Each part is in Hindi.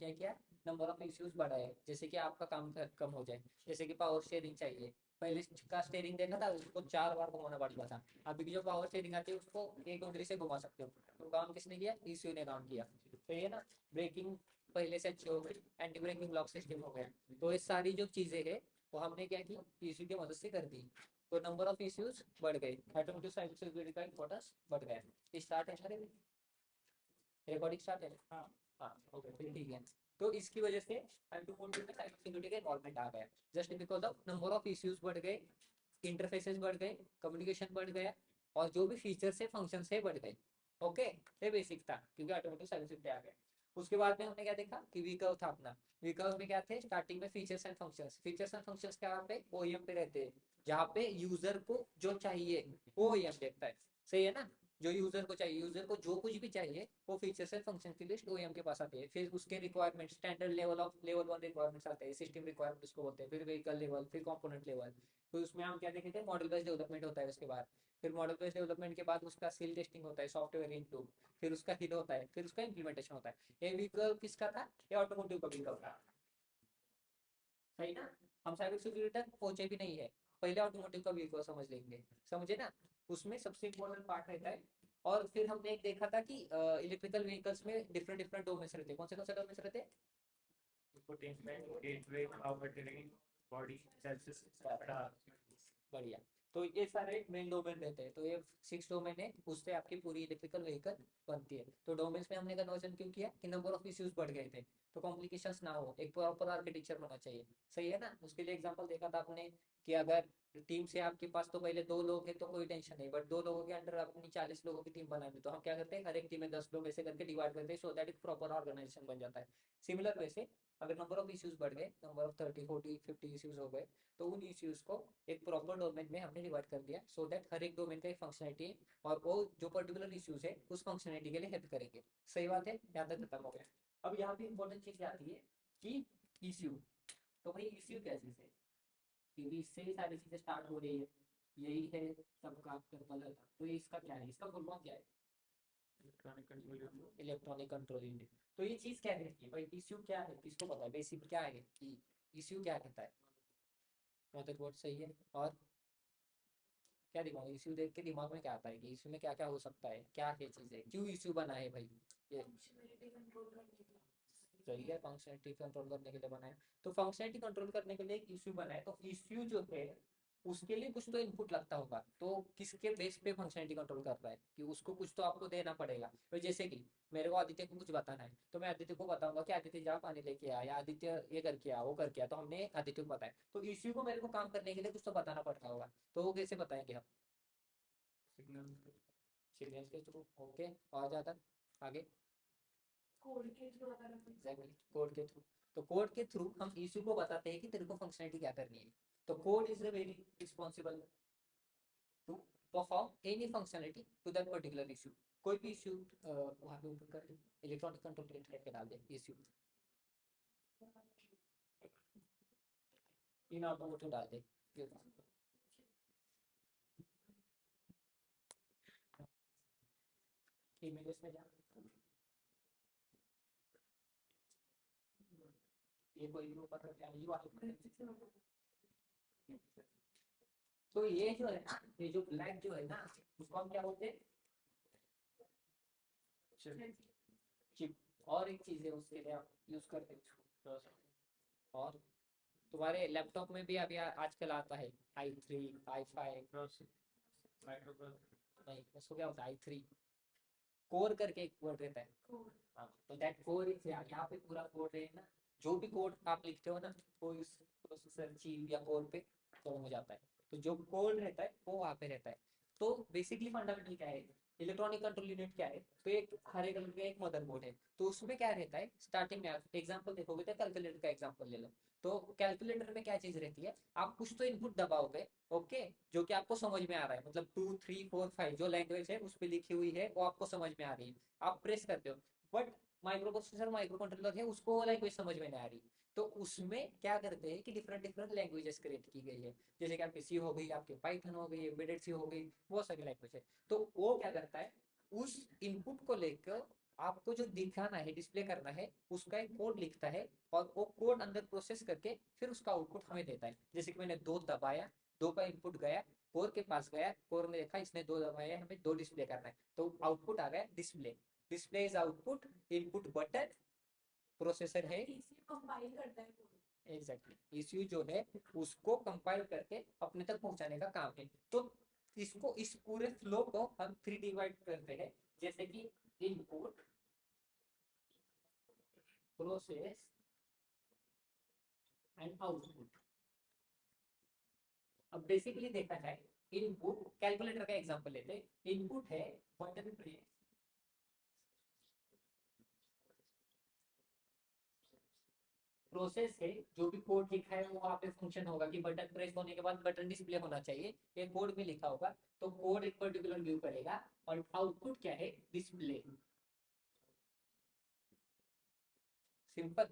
क्या किया, नंबर ऑफ इश्यूज बढ़ाए, जैसे कि आपका काम कम हो जाए। जैसे कि पावर शेयरिंग चाहिए, पहले का स्टेयरिंग देखा था उसको 4 बार घुमाना पड़ता था, अभी की जो पावर शेयरिंग आती है उसको एक उंगली से घुमा सकते हो। तो काम किसने किया, ईसीयू ने काम किया। तो ये ना ब्रेकिंग पहले से अच्छी हो गई, एंटी ब्रेकिंग लॉक सिस्टम हो गया। तो ये सारी जो चीजें है वो हमने क्या की, ईसीयू की मदद से कर दी। तो नंबर ऑफ इश्यूज बढ़ गए, ऑटोमेटिक साइबर सिक्योरिटी का इंपॉर्टेंस बढ़ गया। स्टार्ट है सारे, रिकॉर्डिंग स्टार्ट है। हाँ हाँ ओके फिर ठीक है। तो इसकी वजह से ऑटोमोटिव में साइबर सिक्योरिटी का इन्वॉल्वमेंट आ गया, just because of number of issues बढ़ गए, इंटरफेसेस बढ़ गए, कम्युनिकेशन बढ़ गया, और जो भी फीचर्स है फंक्शन है बढ़ गए। ओके, ये बेसिक था क्योंकि ऑटोमेटिक साइबर सिक्योरिटी आ गया। उसके बाद में हमने क्या देखा कि वीकर्व था अपना। वीकर्व में क्या थे, स्टार्टिंग में features and functions. Features and functions क्या पे ओईएम पे रहते हैं, जहाँ पे यूजर को जो चाहिए वो ओईएम देखता है। सही है ना, जो यूजर को चाहिए, यूजर को जो कुछ भी चाहिए वो फीचर्स एंड फंक्शन की लिस्ट ओईएम के पास आती है। फिर उसके requirement standard level of level 1 requirements आते हैं, सिस्टम रिक्वायरमेंट उसको बोलते हैं, फिर व्हीकल लेवल, फिर कंपोनेंट लेवल। तो उसमें हम क्या देखे थे, मॉडल बेस्ड डेवलपमेंट होता है उसके बाद। फिर मॉडल बेस्ड डेवलपमेंट के बाद उसका सील टेस्टिंग होता है, सॉफ्टवेयर इनटू, फिर उसका हिट होता है, फिर उसका इंप्लीमेंटेशन होता है। ये व्हीकल किसका था, ये ऑटोमोटिव का व्हीकल था। सही ना, हम साइबर सिक्योरिटी तक पहुंचे भी नहीं है, पहले ऑटोमोटिव का व्हीकल समझ लेंगे। समझे ना, उसमें सबसे इम्पोर्टेंट पार्ट रहता है। और फिर हमने एक देखा था कि इलेक्ट्रिकल व्हीकल्स में डिफरेंट डिफरेंट डोमेन्स रहते हैं। कौन से डोमेन्स रहते हैं, infotainment, gateway, power training, body sensor. बढ़िया। तो ये सारे मेन डोमेन रहते हैं, तो ये 6 डोमेन है, उससे आपकी पूरी इलेक्ट्रिकल व्हीकल बनती है। तो डोमेन्स में हमने कन्वर्जन क्यों किया, कि नंबर ऑफ इश्यूज बढ़ गए थे, तो कॉम्प्लिकेशंस ना हो, एक प्रॉपर आर्किटेक्चर होना चाहिए। सही है ना, उसके लिए एग्जांपल देखा था आपने कि अगर टीम से आपके पास तो पहले 2 लोग हैं तो कोई टेंशन नहीं, बट 2 लोगों के अंडर अपनी 40 लोगों की टीम बनानी, तो हम क्या करते हैं, हर एक टीम में 10 लोग ऐसे करके डिवाइड करते हैं, सो दैट एक प्रॉपर ऑर्गेनाइजेशन बन जाता है। सिमिलर वैसे अगर नंबर ऑफ इश्यूज बढ़ गए, नंबर ऑफ 30 40 50 इश्यूज हो गए, तो उन इश्यूज को एक प्रॉपर डोमेन में हमने डिवाइड कर दिया, सो दैट हर एक डोमेन का एक फंक्शनलिटी है, और वो जो पर्टिकुलर इश्यूज है उस फंक्शनलिटी के लिए हेल्प करेंगे। सही बात है, यहाँ तक खत्म हो गया। अब यहाँ पे इंपॉर्टेंट चीज आती है कि इश्यू। तो भाई इश्यू क्या चीज है, क्योंकि इससे ही सारी चीजें स्टार्ट हो रही है, यही है सबका पर्पल। तो ये इसका क्या है, इसका फुल फॉर्म क्या है, electronic control unit. Electronic control unit. तो ये चीज क्या रहती है भाई, इश्यू क्या है, किसको पता है बेसिक क्या है कि इश्यू क्या रहता है। मदरबोर्ड सही है, और क्या दिमाग, इश्यू देख के दिमाग में क्या आता है कि इश्यू में क्या क्या हो सकता है, क्या है चीजें, क्यों इश्यू बना है भाई। ये सही है, फंक्शनलिटी कंट्रोल करने के लिए बना है। तो फंक्शनलिटी कंट्रोल करने के लिए एक इश्यू बना है, तो इश्यू जो है उसके लिए कुछ तो इनपुट लगता होगा, तो किसके बेस पे फंक्शनलिटी कंट्रोल कर रहा है, कि उसको कुछ तो आपको देना पड़ेगा। तो जैसे कि मेरे को आदित्य को कुछ बताना है, तो मैं आदित्य को बताऊंगा कि आदित्य जा पानी लेके आ, या आदित्य ये करके आ, वो करके आ, तो हमने आदित्य को बताया, तो इश्यू को मेरे को काम करने के लिए कुछ तो बताना पड़ता होगा, तो वो कैसे बताएंगे हम, सिग्नल, सिग्नल के थ्रू। ओके, और ज्यादा आगे, कोड के थ्रू, अगर एग्जैक्टली कोड के थ्रू। तो कोड के थ्रू हम इश्यू को बताते हैं कि तेरे को फंक्शनलिटी क्या करनी है। तो code is the very responsible to perform any functionality to that particular issue. कोई भी इशू वहाँ पे ओपन कर, इलेक्ट्रॉनिक कंट्रोल प्लेट करके डाल दे इशू, इन ऑटोमोटिव डाल दे, इमेजेस में जा, ये कोई ऊपर करके आई वाले। तो ये जो है ना, ये जो ब्लैक जो है ना, उसको हम क्या बोलते हैं, चिप। और एक चीज है उसके लिए आप यूज करते हैं, और तुम्हारे लैपटॉप में भी अभी आजकल आता है i3 i5 नहीं, उसको क्या होता है i3 कोर करके एक वर्ड रहता है। हाँ, तो दैट कोर इज, यहाँ पे पूरा कोड है ना, जो भी कोड आप लिखते हो ना, वो इस प्रोसेसर चीप या कोर पे फॉर्म हो जाता है। तो जो कोड रहता है वो वहाँ पे रहता है। तो बेसिकली फंडामेंटल क्या है, इलेक्ट्रॉनिक कंट्रोल यूनिट क्या है, तो एक हरे कलर का एक मदरबोर्ड है, तो उसमें क्या रहता है, स्टार्टिंग में आप एग्जांपल देखोगे तो कैलकुलेटर का एग्जांपल ले लो। तो कैलकुलेटर में क्या चीज रहती है, आप कुछ तो इनपुट दबाओगे, ओके, जो कि आपको समझ में आ रहा है, मतलब 2 3 4 5 जो लैंग्वेज है उस पर लिखी हुई है वो आपको समझ में आ रही है, आप प्रेस करते हो। But micro processor micro controller है, उसको वो लैंग्वेज समझ में नहीं आ रही। तो उसमें क्या करते हैं कि डिफरेंट डिफरेंट लैंग्वेजेस क्रिएट की गई है, जैसे कि आपकी सी हो गई, आपके पाइथन हो गई, एम्बेडेड सी हो गई, बहुत सारी लैंग्वेज है। तो वो क्या करता है, उस इनपुट को लेकर आपको जो दिखाना है, डिस्प्ले करना है, उसका एक कोड लिखता है और वो कोड अंदर प्रोसेस करके फिर उसका आउटपुट हमें देता है। जैसे कि मैंने 2 दबाया, 2 का इनपुट गया, कोर के पास गया, कोर ने देखा इसने 2 दबाया, हमें 2 डिस्प्ले करना है, तो आउटपुट आ गया display. Display is output, input button, processor है। कंपाइल करता है। एग्जैक्टली ECU जो है उसको कंपाइल करके अपने तक पहुंचाने का काम है। तो इसको, इस पूरे फ्लो को हम 3 डिवाइड करते हैं, जैसे कि इनपुट, प्रोसेस एंड आउटपुट। अब बेसिकली देखा जाए, इनपुट, कैलकुलेटर का एग्जांपल लेते हैं। इनपुट है बटन प्रेस, प्रोसेस है जो भी कोड लिखा है वो वहाँ पे फंक्शन होगा कि बटन प्रेस होने के बाद बटन डिस्प्ले होना चाहिए, ये कोड में लिखा होगा, तो कोड एक पर्टिकुलर व्यू करेगा। और आउटपुट क्या है, display. Simple,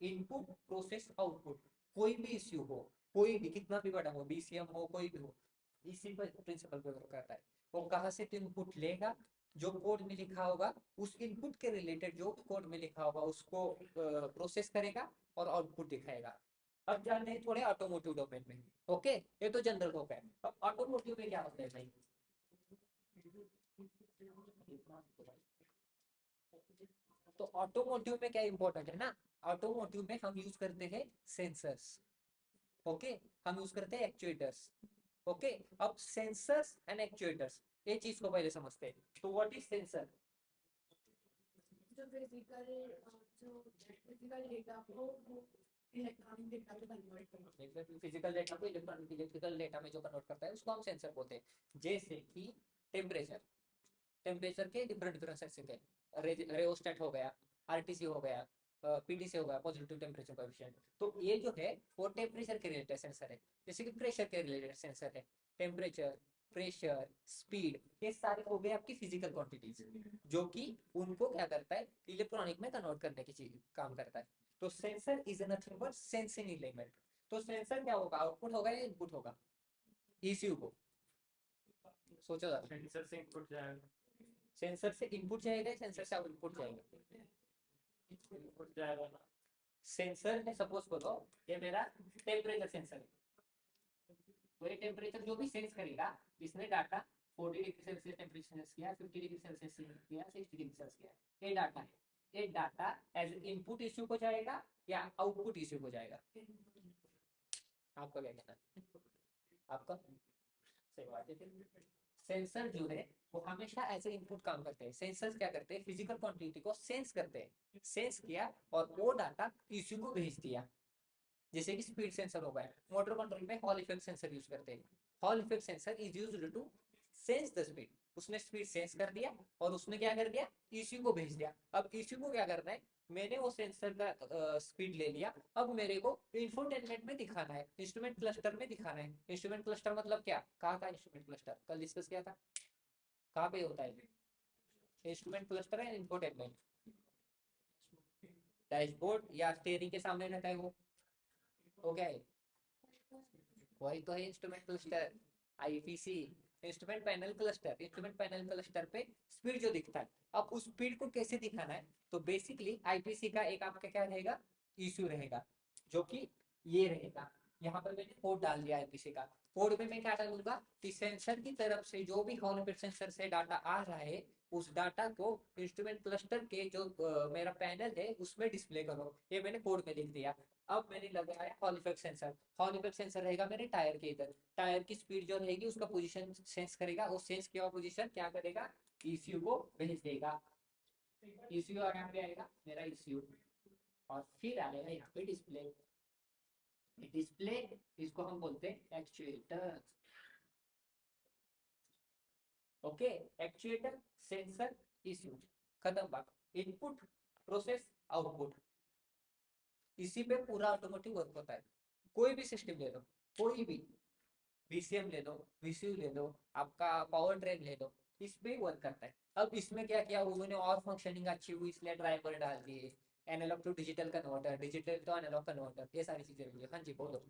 input process output. कोई भी इश्यू हो, कोई भी कितना भी बड़ा हो, BCM हो, कोई भी हो, इसी पर प्रिंसिपल पे वर्क करता है। वो कहाँ से इनपुट लेगा, जो कोड में लिखा होगा उस इनपुट के रिलेटेड जो कोड में लिखा होगा उसको प्रोसेस करेगा और आउटपुट दिखाएगा। अब जानते हैं थोड़े ऑटोमोटिव डोमेन में। ओके, ये तो जनरल हो गया। अब ऑटोमोटिव में क्या होता है भाई? तो ऑटोमोटिव में क्या इंपॉर्टेंट है ना, ऑटोमोटिव में हम यूज करते हैं सेंसर्स। ओके, हम यूज करते हैं एक्चुएटर्स। ओके, अब सेंसर्स एंड एक्चुएटर्स, ये चीज को पहले समझते हैं। तो व्हाट इज सेंसर? जो फिजिकल डेटा को इलेक्ट्रॉनिक डेटा में कन्वर्ट करना। फिजिकल डेटा को इलेक्ट्रॉनिक, इलेक्ट्रिकल डेटा में जो कन्वर्ट करता है उसको हम सेंसर बोलते हैं। जैसे कि टेम्परेचर, टेम्परेचर के डिफरेंट डिफरेंट सेंसर है, रेओस्टेट हो गया, RTC हो गया, PDC हो गया, पॉजिटिव टेम्परेचर कोएफिशिएंट। तो ये जो है वो टेम्परेचर के रिलेटेड सेंसर है। जैसे कि प्रेशर के रिलेटेड सेंसर है। टेम्परेचर, प्रेशर, स्पीड, ये सारे हो गए आपकी फिजिकल क्वांटिटीज, जो कि उनको क्या करता है, इलेक्ट्रॉनिक में कन्वर्ट करने की चीज काम करता है। तो sensor is nothing but sensing element. तो सेंसर क्या होगा, आउटपुट होगा या इनपुट होगा? ECU को सोचो जरा। सेंसर से इनपुट जाएगा, सेंसर से इनपुट जाएगा, सेंसर से आउटपुट जाएगा? इनपुट जाएगा ना। सेंसर है, सपोज करो ये मेरा टेम्परेचर सेंसर है, तो ये टेम्परेचर जो भी सेंस करेगा, इसने data 40 degree Celsius temperature sense किया, 50 डिग्री सेल्सियस सेंस किया, 60 डिग्री सेल्सियस किया, ये डाटा है। ये डाटा एज इनपुट इश्यू को जाएगा या आउटपुट इश्यू को जाएगा? आपका क्या कहना है? आपका सही बात है। फिर सेंसर जो है वो हमेशा एज ए इनपुट काम करते हैं। सेंसर्स क्या करते हैं, फिजिकल क्वांटिटी को सेंस करते हैं, सेंस किया और वो डाटा ECU को भेज दिया। जैसे कि स्पीड सेंसर हो गया, मोटर कंट्रोल में हॉल इफेक्ट सेंसर यूज करते हैं। Hall effect sensor is used to sense the speed. उसने स्पीड सेंस कर दिया और उसने क्या कर दिया, ECU को भेज दिया। अब ECU को क्या करना है, मैंने वो सेंसर का स्पीड ले लिया, अब मेरे को इंफोटेनमेंट में दिखाना है, इंस्ट्रूमेंट क्लस्टर में दिखाना है। इंस्ट्रूमेंट क्लस्टर मतलब क्या, कहाँ का इंस्ट्रूमेंट क्लस्टर, कल डिस्कस किया था, कहाँ पे होता है इंस्ट्रूमेंट क्लस्टर है, इंफोटेनमेंट, डैशबोर्ड या स्टीयरिंग के सामने रहता है वो क्या है, वही तो है instrument cluster, IPC, instrument panel cluster. Instrument panel cluster पे स्पीड जो दिखता है, अब उस स्पीड को कैसे दिखाना है, तो बेसिकली IPC का एक आपका क्या रहेगा, ECU रहेगा, जो कि ये रहेगा। यहाँ पर मैंने कोड डाल दिया IPC का। कोड में मैं क्या डालूंगा कि सेंसर की तरफ से जो भी हॉल इफेक्ट सेंसर से डाटा आ रहा है, उस डाटा को इंस्ट्रूमेंट क्लस्टर के जो मेरा पैनल है उसमें डिस्प्ले करो। ये मैंने कोड में लिख दिया। अब मैंने लगाया hall effect sensor. Hall effect sensor रहेगा मेरे टायर के इधर, टायर की स्पीड जो रहेगी उसका पोजीशन सेंस करेगा, वो सेंस किया हुआ पोजीशन क्या करेगा, ECU को भेज देगा। ECU और यहाँ पे आएगा मेरा ECU, और फिर आएगा यहाँ पे डिस्प्ले। डिस्प्ले इसको हम बोलते हैं actuator. Okay, actuator, sensor, ECU, खत्म बात। इनपुट, प्रोसेस, आउटपुट, इसी पे पूरा ऑटोमेटिक वर्क होता है। कोई भी सिस्टम ले लो, कोई भी, BCM ले लो, VCU ले लो, आपका पावर ट्रेन ले लो, इस पे वर्क करता है। अब इसमें क्या किया उन्होंने, और फंक्शनिंग अच्छी हुई इसलिए ड्राइवर डाल दिए, analogue to digital converter, digital to analogue converter, ये सारी चीजें हुई। हाँ जी बोलो।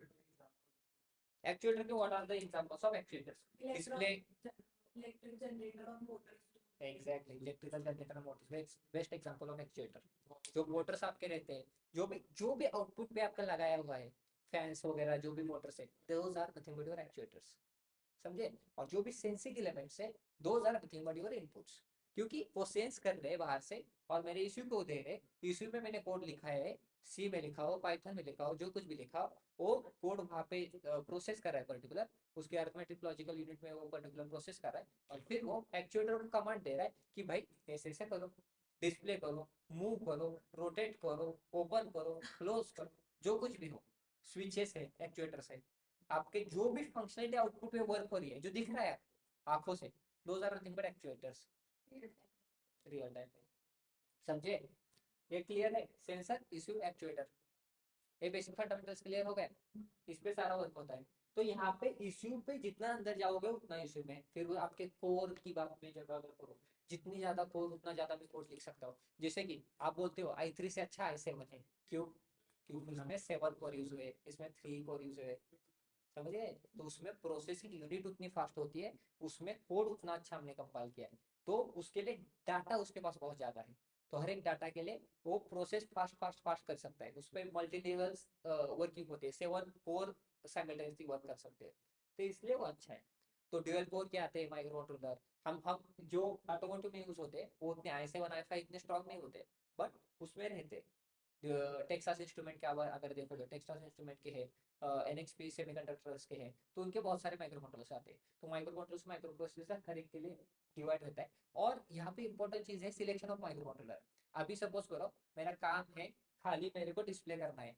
एक्चुएटर के what are the examples of actuators? Display, electric generator और motors. Exactly electrical generator motors best example of actuator. जो मोटर्स आपके रहते हैं, जो भी आउटपुट पे आपका लगाया हुआ है, फैंस वगैरह जो भी मोटर्स है, those are nothing but your actuators. समझे? और जो भी सेंसिंग एलिमेंट्स है, those are nothing but your inputs. क्योंकि वो सेंस कर रहे हैं बाहर से और मेरे इश्यू को दे रहे। इश्यू में मैंने कोड लिखा है, सी में लिखा हो, पाइथन में लिखा हो, जो कुछ भी लिखा हो, वो कोड वहाँ पे प्रोसेस कर रहा है पर्टिकुलर, उसके अरिथमेटिक लॉजिकल यूनिट में वो पर्टिकुलर प्रोसेस कर रहा है, और फिर वो एक्चुएटर को कमांड दे रहा है कि भाई ऐसे ऐसे करो, डिस्प्ले करो, मूव करो, रोटेट करो, ओपन करो, क्लोज करो, जो कुछ भी हो। स्विचेस है, एक्चुएटर्स है, आपके जो भी फंक्शनलिटी आउटपुट पे वर्क हो रही है, जो दिख रहा है आंखों से, those are nothing but actuators real time में। समझे? ये क्लियर है? सेंसर, इश्यू, एक्चुएटर, ये बेसिक फंडामेंटल्स क्लियर हो गए। इस पे सारा वर्क होता है। तो यहाँ पे इश्यू पे जितना अंदर जाओगे उतना इश्यू में, फिर वो आपके कोर की बात में जब अगर करो, जितनी ज्यादा कोर उतना ज्यादा भी कोड लिख सकता हो। जैसे कि आप बोलते हो i3 से अच्छा i7 है, क्यों? क्योंकि इसमें 7 कोर यूज हुए, इसमें 3 कोर यूज हुए। समझे? तो उसमें प्रोसेसिंग यूनिट उतनी फास्ट होती है, उसमें कोड उतना अच्छा हमने कंपाइल किया है, तो उसके लिए डाटा उसके पास बहुत ज्यादा है। तो हर एक डाटा के लिए वो प्रोसेस फास्ट फास्ट फास्ट कर सकता है। उस पर मल्टी लेवल्स वर्किंग होती है, 7 कोर साइमल्टेनियसली वर्क कर सकते हैं, तो इसलिए वो अच्छा है। तो ड्यूअल कोर के आते हैं माइक्रो कंट्रोलर। हम जो ऑटोमोटिव में यूज होते हैं वो उतने i7 i5 इतने स्ट्रॉन्ग नहीं होते, बट उसमें रहते। टेक्सास इंस्ट्रूमेंट के अगर देखोगे, टेक्सास इंस्ट्रूमेंट के है, एनएक्सपी सेमीकंडक्टर्स के हैं, तो उनके बहुत सारे माइक्रो कंट्रोलर्स आते हैं। तो माइक्रो कंट्रोलर्स, माइक्रो प्रोसेसर हर एक के लिए डिवाइड होता है। और यहाँ पे इंपॉर्टेंट चीज है सिलेक्शन ऑफ माइक्रो कंट्रोलर। अभी सपोज करो मेरा काम है खाली मेरे को डिस्प्ले करना है,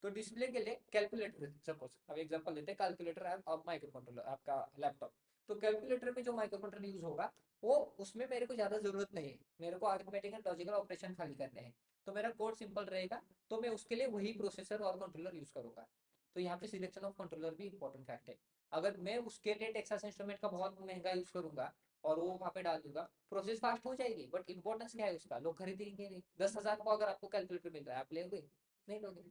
तो डिस्प्ले के लिए कैलकुलेटर, सपोज अब एग्जांपल लेते हैं, कैलकुलेटर और माइक्रो कंट्रोलर आपका लैपटॉप। तो कैलकुलेटर में जो माइक्रो कंट्रोलर यूज होगा, वो उसमें मेरे को ज्यादा जरूरत नहीं है, मेरे को अरिथमेटिक एंड लॉजिकल ऑपरेशन खाली करने हैं, तो मेरा कोड सिंपल रहेगा, तो मैं उसके लिए वही प्रोसेसर और कंट्रोलर यूज करूंगा। तो यहाँ पे सिलेक्शन ऑफ कंट्रोलर भी इंपॉर्टेंट फैक्ट है। अगर मैं उसके लिए टेक्सास इंस्ट्रूमेंट का बहुत महंगा यूज करूंगा और वो वहाँ पे डाल दूंगा, प्रोसेस फास्ट हो जाएगी, बट इंपॉर्टेंस क्या है उसका, लोग खरीदेंगे नहीं। 10,000 को अगर आपको कैलकुलेटर मिल रहा है, आप लोगे? नहीं लोगे।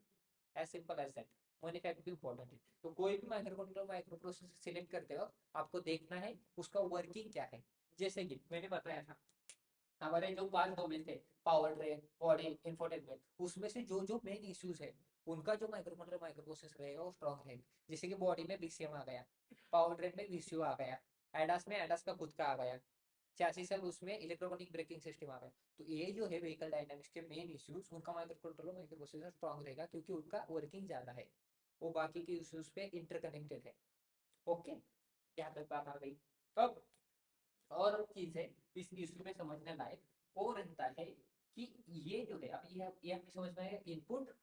As simple as that. Manufacturing important है। तो कोई भी micro controller, micro processor select करते हो, आपको देखना है उसका वर्किंग क्या है। जैसे कि मैंने बताया था, हमारे जो 5 डोमेन थे, पावर ट्रेन, बॉडी, इंफोटेनमेंट, उसमें से जो जो मेन इश्यूज है, उनका जो माइक्रो कंट्रोलर, माइक्रो प्रोसेसर रहेगा वो स्ट्रॉन्ग रहेगा। जैसे कि बॉडी में बीसीएम आ गया, पावर ट्रेन में वीसीयू आ गया, एडास में एडास का खुद का आ गया, चैसिस है उसमें इलेक्ट्रॉनिक ब्रेकिंग सिस्टम आ गया। तो ये जो है व्हीकल डायनामिक्स के मेन इश्यूज, उनका micro controller, micro processor strong रहेगा, क्योंकि उनका वर्किंग ज्यादा है, वो बाकी के इश्यूज पे इंटरकनेक्टेड है। ओके, यहाँ तक बात आ गई। अब और चीज है इस इशू में समझने लायक, वो रहता है कि ये जो है, अब ये हमें समझना है इनपुट,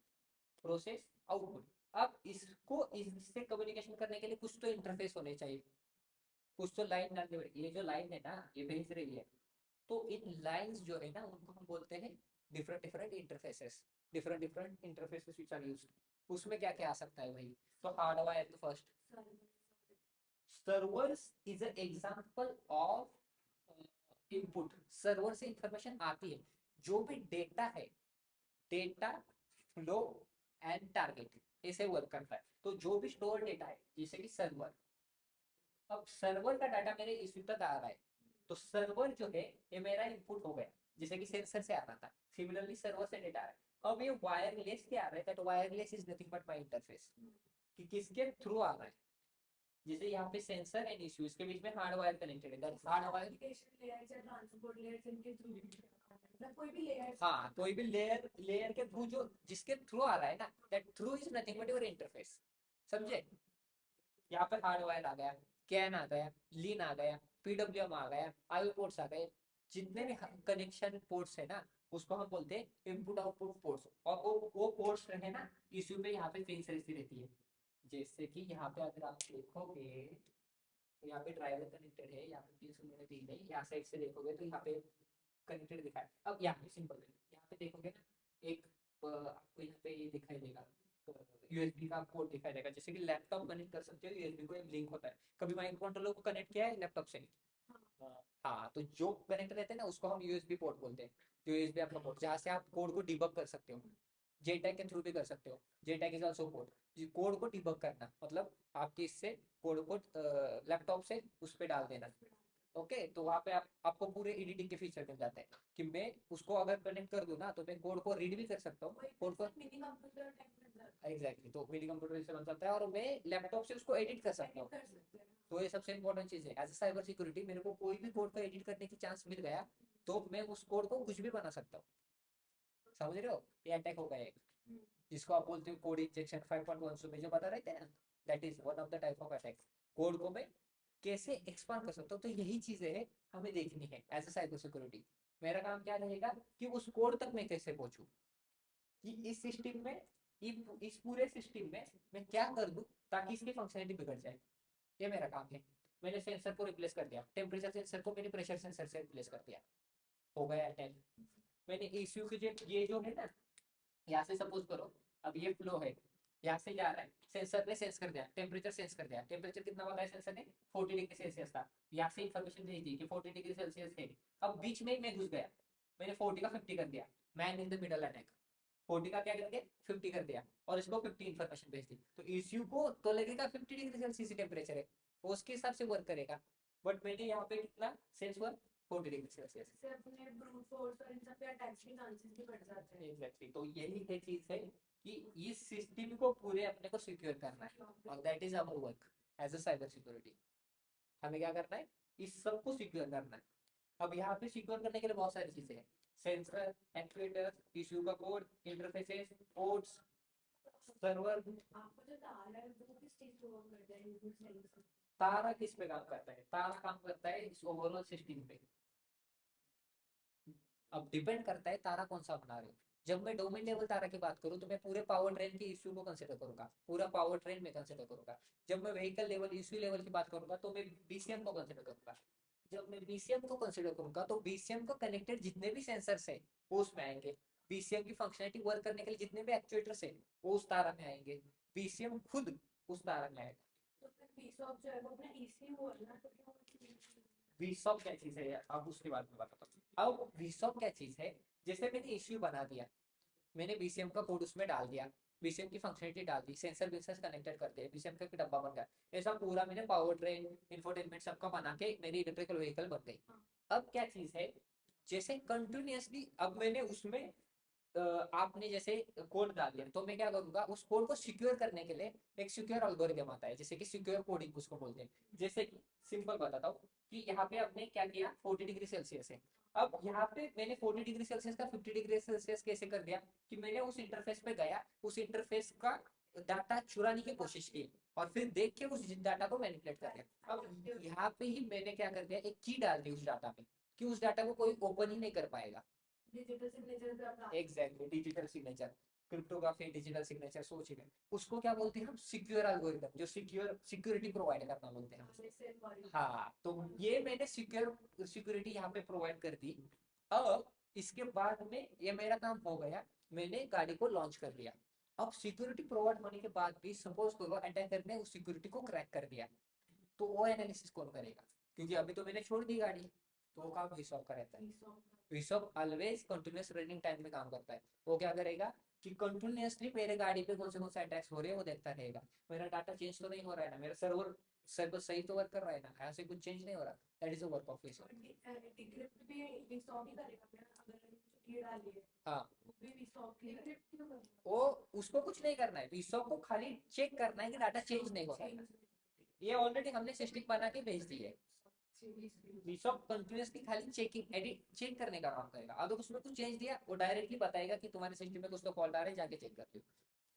प्रोसेस, आउटपुट। अब इसको इससे कम्युनिकेशन करने के लिए कुछ तो इंटरफेस होने चाहिए, कुछ तो लाइन डालनी पड़ेगी। ये जो लाइन है ना, ये भेज रही है, तो इन लाइंस जो है ना, उनको हम बोलते हैं different different interfaces. Different different interfaces which are used. उसमें क्या क्या आ सकता है भाई? तो हार्डवायर तो first, servers is an example of input. Server से इंफॉर्मेशन आती है, जो भी डेटा है, डेटा फ्लो एंड टारगेट, ऐसे वर्क करता है। तो जो भी स्टोर डेटा है, जैसे कि सर्वर, अब सर्वर का डाटा मेरे इस तक आ रहा है, तो सर्वर जो है ये मेरा इनपुट हो गया, जैसे कि सेंसर से आ रहा था। सिमिलरली सर्वर से डेटा आ रहा है। अब ये वायरलेस क्या आ रहा है, that wireless is nothing but my interface, कि किसके थ्रू आ रहा है। जैसे यहाँ पे सेंसर एंड इश्यू, इसके बीच में हार्डवायर कनेक्टेड है, दैट हार्डवायर। कम्युनिकेशन लेयर या ट्रांसपोर्ट लेयर इनके थ्रू, मतलब कोई भी लेयर। हाँ, कोई भी लेयर, लेयर के थ्रू, जो जिसके थ्रू आ रहा है ना, that through is nothing but your interface. समझे? यहाँ पे हार्डवायर आ गया, कैन आ गया, लीन आ गया, पीडब्ल्यूएम आ गया, आईओ पोर्ट्स आ गए, जितने भी कनेक्शन पोर्ट्स है ना, उसको हम बोलते हैं इनपुट आउटपुट पोर्ट्स। और वो पोर्ट्स रहे ना, इश्यू पे यहाँ पे फिक्स रहती है। जैसे कि यहाँ पे अगर आप देखोगे, तो यहाँ पे ड्राइवर कनेक्टेड है, यहाँ पे पिन मैंने दी है, यहाँ साइड से देखोगे तो यहाँ पे कनेक्टेड दिखा है। अब यहाँ पे सिंपल है, यहाँ पे देखोगे ना, एक आपको यहाँ पे ये दिखाई देगा, यूएसबी का पोर्ट दिखाई देगा, जैसे कि लैपटॉप कनेक्ट कर सकते हो यूएसबी को, एक लिंक होता है। कभी माइक्रो कंट्रोलर को कनेक्ट किया है लैपटॉप से? हाँ, तो जो कनेक्ट रहते हैं ना, उसको हम यूएसबी पोर्ट बोलते हैं। जो यूएसबी आपका पोर्ट, जहाँ से आप कोड को डिबग कर सकते हो, जेटैग के थ्रू भी कर सकते हो। जेटैग इज ऑल्सो पोर्ट, कोड को डिबग करना मतलब आपके इससे कोड को लैपटॉप से उस पर डाल देना। ओके, तो वहाँ पे आपको पूरे एडिटिंग के फीचर मिल जाते हैं कि मैं उसको अगर कनेक्ट कर दूँ ना तो मैं कोड को रीड भी कर सकता हूँ, कोड को मिनी कंप्यूटर टाइप में बन जाता एग्जैक्टली, तो मिनी कंप्यूटर से बन सकता है और मैं लैपटॉप से उसको एडिट कर है, सकता हूँ। edit कर सकते हैं। तो ये सबसे इंपॉर्टेंट चीज़ है एज ए साइबर सिक्योरिटी, मेरे को कोई भी कोड का एडिट करने की चांस मिल गया तो मैं उस कोड को कुछ भी बना सकता हूँ। समझ रहे हो, ये अटैक होगा एक, हम्म, जिसको आप बोलते हो कोड इंजेक्शन 5.1 में जो बता रहे थे ना, that is one of the type of attack. Code को मैं कैसे एक्सपांड कर सकता हूँ, तो यही चीजें है हमें देखनी है एज ए साइबर सिक्योरिटी। मेरा काम क्या रहेगा कि उस कोड तक मैं कैसे पहुंचूं, कि इस सिस्टम में, इस पूरे सिस्टम में मैं क्या कर दूं ताकि इसकी फंक्शनलिटी बिगड़ जाए, ये मेरा काम है। मैंने सेंसर को रिप्लेस कर दिया, टेम्परेचर सेंसर को मैंने प्रेशर सेंसर से रिप्लेस कर दिया, हो गया अटैक। मैंने इश्यू की ये जो है ना, यहाँ से सपोज करो अब ये फ्लो है, यहाँ से जा रहा है, सेंसर ने सेंस कर दिया, टेम्परेचर सेंस कर दिया, टेम्परेचर कितना बताया सेंसर ने, 40 डिग्री सेल्सियस था। यहाँ से इन्फॉर्मेशन भेज दी कि 40 डिग्री सेल्सियस है। अब बीच में ही मैं घुस गया, मैंने 40 का 50 कर दिया, man in the middle attack. 40 का क्या कर दिया, 50 कर दिया, और इसको 50 इन्फॉर्मेशन भेज दी, तो इश्यू को तो लगेगा 50 डिग्री सेल्सियस टेम्परेचर है, वो उसके हिसाब से वर्क करेगा। बट मैंने यहाँ पे कितना सेंस हुआ, 40 डिग्री सेल्सियस। इससे अपने ब्रूट फोर्स और इन सब पे अटैक्स के चांसेस भी बढ़ जाते हैं। एग्जैक्टली, तो यही है चीज है कि इस सिस्टम को पूरे अपने को सिक्योर करना है, और that is our work as a cyber security. हमें क्या करना है, इस सब को सिक्योर करना है। अब यहाँ पे सिक्योर करने के लिए बहुत सारी चीजें हैं, सेंसर, एक्चुएटर, इश्यू का कोड, इंटरफेसेस, पोर्ट्स, सर्वर। आपको जो तार है वो किस चीज को वर्क करता है, इनपुट सेंसर। तारा किस पे काम करता है, तारा काम करता है इस ओवरऑल सिस्टम पे। अब डिपेंड करता है तारा कौन सा बना रहे हो। जब मैं डोमेन लेवल तारा की बात करूँ तो मैं पूरे पावर ट्रेन के इश्यू को कंसिडर करूंगा, पूरा पावर ट्रेन में कंसिडर करूंगा। जब मैं व्हीकल लेवल इश्यू लेवल की बात करूंगा तो मैं बीसीएम को कंसिडर करूंगा। जब मैं बीसीएम को कंसिडर करूंगा तो बीसीएम को कनेक्टेड जितने भी सेंसर्स है वो उसमें आएंगे। बीसीएम की फंक्शनलिटी वर्क करने के लिए जितने भी एक्चुएटर्स है वो उस तारा में आएंगे। बीसीएम खुद उस तारा में आएगा। तो फिर पीसॉप जो है वो अपना ईसीयू हुआ ना, तो क्या वो वीसॉप क्या चीज है अब उसके बारे में बताता हूँ। अब वीसॉप क्या चीज है, जैसे मैंने इश्यू बना दिया, मैंने बीसीएम का कोड उसमें डाल दिया, बीसीएम की फंक्शनलिटी डाल दी, सेंसर विंसर कनेक्टेड कर दिया, बीसीएम का एक डब्बा बन गया। ऐसा पूरा मैंने पावर ट्रेन, इंफोटेनमेंट सबका बना के मेरी इलेक्ट्रिकल व्हीकल बन गई। अब क्या चीज है, जैसे कंटिन्यूअसली अब मैंने उसमें आपने जैसे कोड डाल दिया तो मैं क्या करूंगा, उस कोड को सिक्योर करने के लिए एक सिक्योर एल्गोरिथम आता है, जैसे कि सिक्योर कोडिंग उसको बोलते हैं। जैसे कि सिंपल बताता हूँ कि यहाँ पे आपने क्या किया, 40 डिग्री सेल्सियस है। अब यहाँ पे मैंने 40 डिग्री सेल्सियस का 50 डिग्री सेल्सियस कैसे कर दिया, कि मैंने उस इंटरफेस पे गया, उस इंटरफेस का डाटा चुराने की कोशिश की और फिर देख के उस डाटा को मैनिपुलेट कर दिया। अब यहाँ पे ही मैंने क्या कर दिया, एक की डाल दी उस डाटा में कि उस डाटा को कोई ओपन ही नहीं कर पाएगा। डिजिटल सिग्नेचर पे अपना exactly, digital signature, cryptography, digital signature सोच है, उसको क्या बोलते हैं हम, सिक्योर एल्गोरिथम, जो सिक्योरिटी प्रोवाइड करना बोलते हैं हम। से वाली हाँ, तो ये मैंने सिक्योरिटी यहाँ पे प्रोवाइड कर दी। अब इसके बाद में ये मेरा काम हो गया, मैंने गाड़ी को लॉन्च कर दिया। अब सिक्योरिटी प्रोवाइड होने के बाद भी सपोज करो अटैकर ने उस सिक्योरिटी को क्रैक कर दिया, तो वो एनालिसिस कौन करेगा, क्योंकि अभी तो मैंने छोड़ दी गाड़ी, तो वो काम रिसॉल्व का रहता है। पीसॉप resolve always continuous running time में काम करता है। वो क्या करेगा कि कंटिन्यूअसली मेरे गाड़ी पे कौन से अटैक्स हो रहे हैं वो देखता रहेगा, मेरा डाटा चेंज तो नहीं हो रहा है ना, मेरा सर्वर सर्वर सही तो वर्क कर रहा है ना, ऐसे कुछ चेंज नहीं हो रहा। That is the work of resolve. Decrypt भी पीसॉप ही करेगा ना, अगर जो की डाली है हाँ, वो भी पीसॉप की डिक्रिप्ट क्यों करना वो उसको कुछ नहीं करना है, रिसॉल्व को खाली चेक करना है कि डाटा चेंज नहीं हो रहा है। ये ऑलरेडी हमने सिस्टम बना के भेज दी है। बिशॉप कंटिन्यूअसली खाली चेकिंग एडिट चेक करने का काम करेगा, अगर उसमें कुछ चेंज दिया वो डायरेक्टली बताएगा कि तुम्हारे सिस्टम में कुछ तो फॉल्ट आ रहा है, जाके चेक कर लो।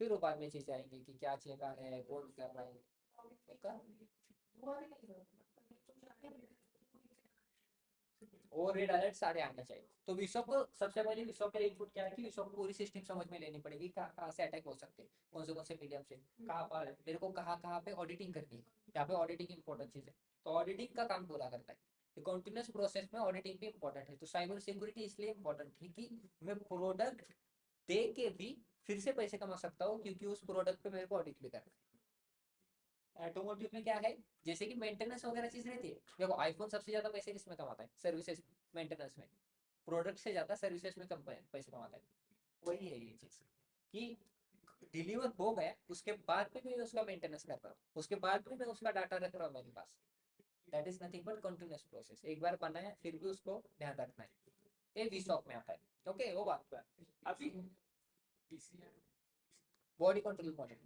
फिर वो बाद में चीजें आएंगी कि क्या चेक आ रहा है, कौन कर रहा है। पक्का? और रेड अलर्ट सारे आने चाहिए। तो विशॉप को सबसे पहले विशॉप का इनपुट क्या है कि विशॉप को पूरी सिस्टम समझ में लेनी पड़ेगी, कहाँ कहाँ से अटैक हो सकते हैं, कौन से मीडियम से, कहाँ पर मेरे को कहाँ कहाँ पे ऑडिटिंग करनी है। यहाँ पे ऑडिटिंग इंपॉर्टेंट चीज है, तो ऑडिटिंग का काम पूरा करता है। कंटिन्यूस प्रोसेस में ऑडिटिंग भी इंपॉर्टेंट है, तो साइबर सिक्योरिटी इसलिए इंपॉर्टेंट है कि मैं प्रोडक्ट दे के भी फिर से पैसे कमा सकता हूँ, क्योंकि उस प्रोडक्ट पे मेरे को ऑडिट भी करना है। ऑटोमोटिव में क्या है, जैसे कि मेंटेनेंस वगैरह चीज रहती है, देखो आईफोन सबसे ज्यादा पैसे किसमें कमाता है, सर्विसेज मेंटेनेंस में। प्रोडक्ट से ज्यादा सर्विसेज में कम पैसे कमाता है। वही है ये चीज कि डिलीवर हो गया उसके बाद भी मैं उसका मेंटेनेंस कर रहा हूँ, उसके बाद भी मैं उसका डाटा रख रहा हूँ मेरे पास। That is nothing but continuous process. एक बार बनाया फिर भी उसको ध्यान रखना है, ये VSOP में आता है। ओके, वो बात हुआ। अभी बॉडी कंट्रोल मॉडल,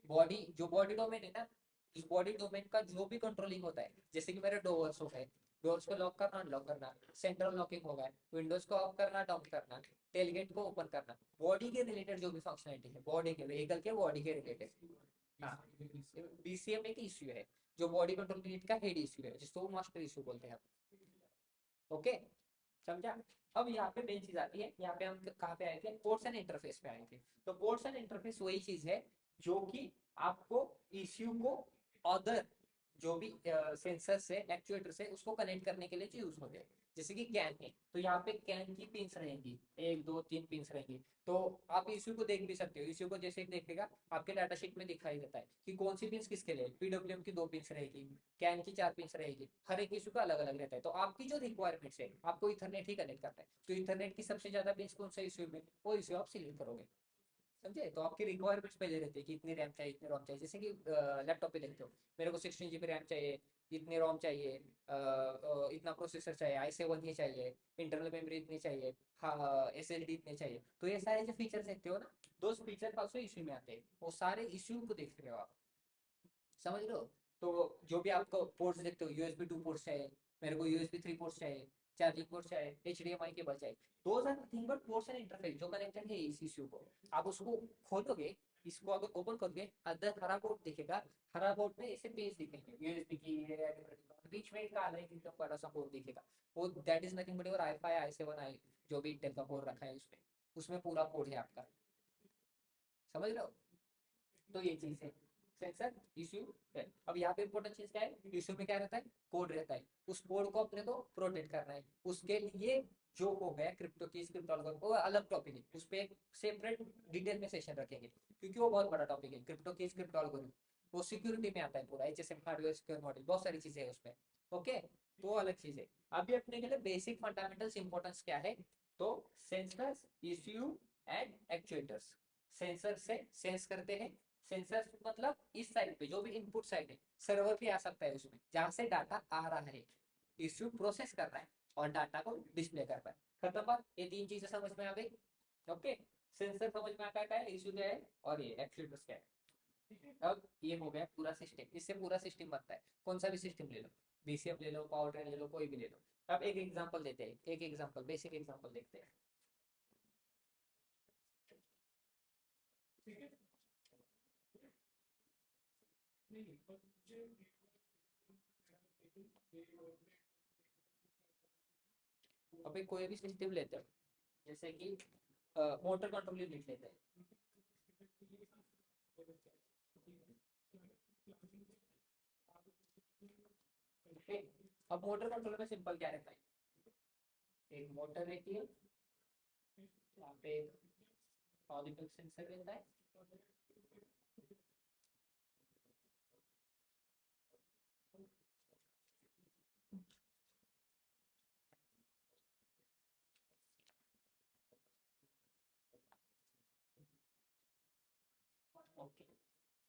बॉडी जो बॉडी डोमेन है ना, इस बॉडी डोमेन का जो भी कंट्रोलिंग होता है, जैसे कि मेरे डोर्स हो गए, डोर्स को लॉक करना अनलॉक करना, सेंट्रल लॉकिंग हो गया, विंडोज को ऑफ करना डाउन करना, टेलगेट को ओपन करना, बॉडी के रिलेटेड जो भी फंक्शनलिटी है, बॉडी के व्हीकल के बॉडी के रिलेटेड, हाँ, BCM एक इश्यू है जो बॉडी कंट्रोल यूनिट का हेड इश्यू है, जिसको मास्टर इश्यू बोलते हैं। ओके, समझा। अब यहाँ पे मेन चीज आती है, यहाँ पे हम कहाँ पे आए थे, पोर्ट्स एंड इंटरफेस पे आए थे। तो पोर्ट्स एंड इंटरफेस वही चीज है जो कि आपको इश्यू को अदर जो भी सेंसर से एक्चुएटर से उसको कनेक्ट करने के लिए यूज होते हैं। जैसे कि कैन है, तो यहाँ पे कैन की पिंस रहेंगी, 1 2 3 पिंस रहेंगी। तो आप इश्यू को देख भी सकते हो, इश्यू को जैसे देखेगा आपके डाटा शीट में दिखाई देता है कि कौन सी पिंस किसके लिए, PWM की 2 पिंस रहेगी, कैन की 4 पिंस रहेगी, हर एक इशू का अलग अलग रहता है। तो आपकी जो रिक्वायरमेंट्स है, आपको इथरनेट ही कनेक्ट करता है, तो इथरनेट की सबसे ज्यादा पिंस कौन सा इशू में, वो इशू आप सिलेक्ट करोगे। समझे। तो आपकी रिक्वायरमेंट्स पहले रहती है कि इतनी रैम चाहिए, इतनी रोम चाहिए। जैसे कि लैपटॉप पे देखते हो, मेरे को 16 GB रैम चाहिए, इतनी रोम चाहिए, इतना प्रोसेसर चाहिए, i7 ये चाहिए, इंटरनल मेमोरी इतनी चाहिए, हाँ SSD इतने चाहिए। तो ये सारे जो फीचर्स देखते हो ना, दो फीचर ऑल्सो इशू में आते हैं, वो सारे इशू को देख रहे हो आप, समझ लो। तो जो भी आपको पोर्ट्स देखते हो, USB 2 पोर्ट्स चाहिए, मेरे को USB 3 पोर्ट्स चाहिए, चार्जिंग पोर्ट चाहिए, HDMI केबल चाहिए, those are nothing but ports and interface जो कनेक्टेड है इस इश्यू को। आप उसको खोलोगे, इसको अगर ओपन करोगे, अंदर हरा बोर्ड दिखेगा, हरा बोर्ड में ऐसे पेज दिखेंगे, USB की बीच में काला एक एकदम बड़ा सा बोर्ड दिखेगा, वो that is nothing but your i5 i7 i जो भी इंटेल का कोर रखा है उसमें, उसमें पूरा कोड है आपका, समझ रहे हो। तो ये चीज है सेंसर इश्यू है। अब यहाँ पे इंपॉर्टेंट चीज क्या है, इश्यू में क्या रहता है, कोड रहता है, उस कोड को अपने को प्रोटेक्ट करना है। उसके लिए जो हो गया क्रिप्टो की क्रिप्टोलॉजी, वो अलग टॉपिक है, उस पर एक सेपरेट डिटेल में सेशन रखेंगे, क्योंकि वो बहुत बड़ा टॉपिक है क्रिप्टो की क्रिप्टोलॉजी। वो सिक्योरिटी में आता है पूरा, HSM हार्डवेयर सिक्योर मॉडल, बहुत सारी चीजें है उसमें। ओके, तो वो अलग चीज है। अभी अपने के लिए बेसिक फंडामेंटल्स इंपॉर्टेंस क्या है, तो sensors issue and actuators. Sensor से सेंस करते हैं, सेंसर मतलब इस साइड पे जो भी इनपुट साइड है, सर्वर पे आ सकता है उसमें जहां से डाटा आ रहा है, इश्यू प्रोसेस कर रहा है और डाटा को डिस्प्ले कर रहा है। खत्म बात, ये 3 चीजें समझ में आ गई। ओके, सेंसर समझ में आ गया है, इश्यू क्या है और ये एक्चुएटर्स क्या है। अब ये हो गया पूरा सिस्टम, इससे पूरा सिस्टम बनता है, कौन सा भी सिस्टम ले लो, BCM ले लो, पावर ट्रेन ले लो, कोई भी ले लो। अब एक एग्जांपल देते हैं, एक एग्जांपल बेसिक एग्जांपल देखते हैं। अभी कोई भी सिस्टम लेते हो, जैसे कि मोटर कंट्रोल यूनिट लेते हैं। ओके, अब मोटर कंट्रोल में सिंपल क्या रहता है, एक मोटर रहती है, यहाँ पे एक ऑप्टिकल सेंसर रहता है, ओके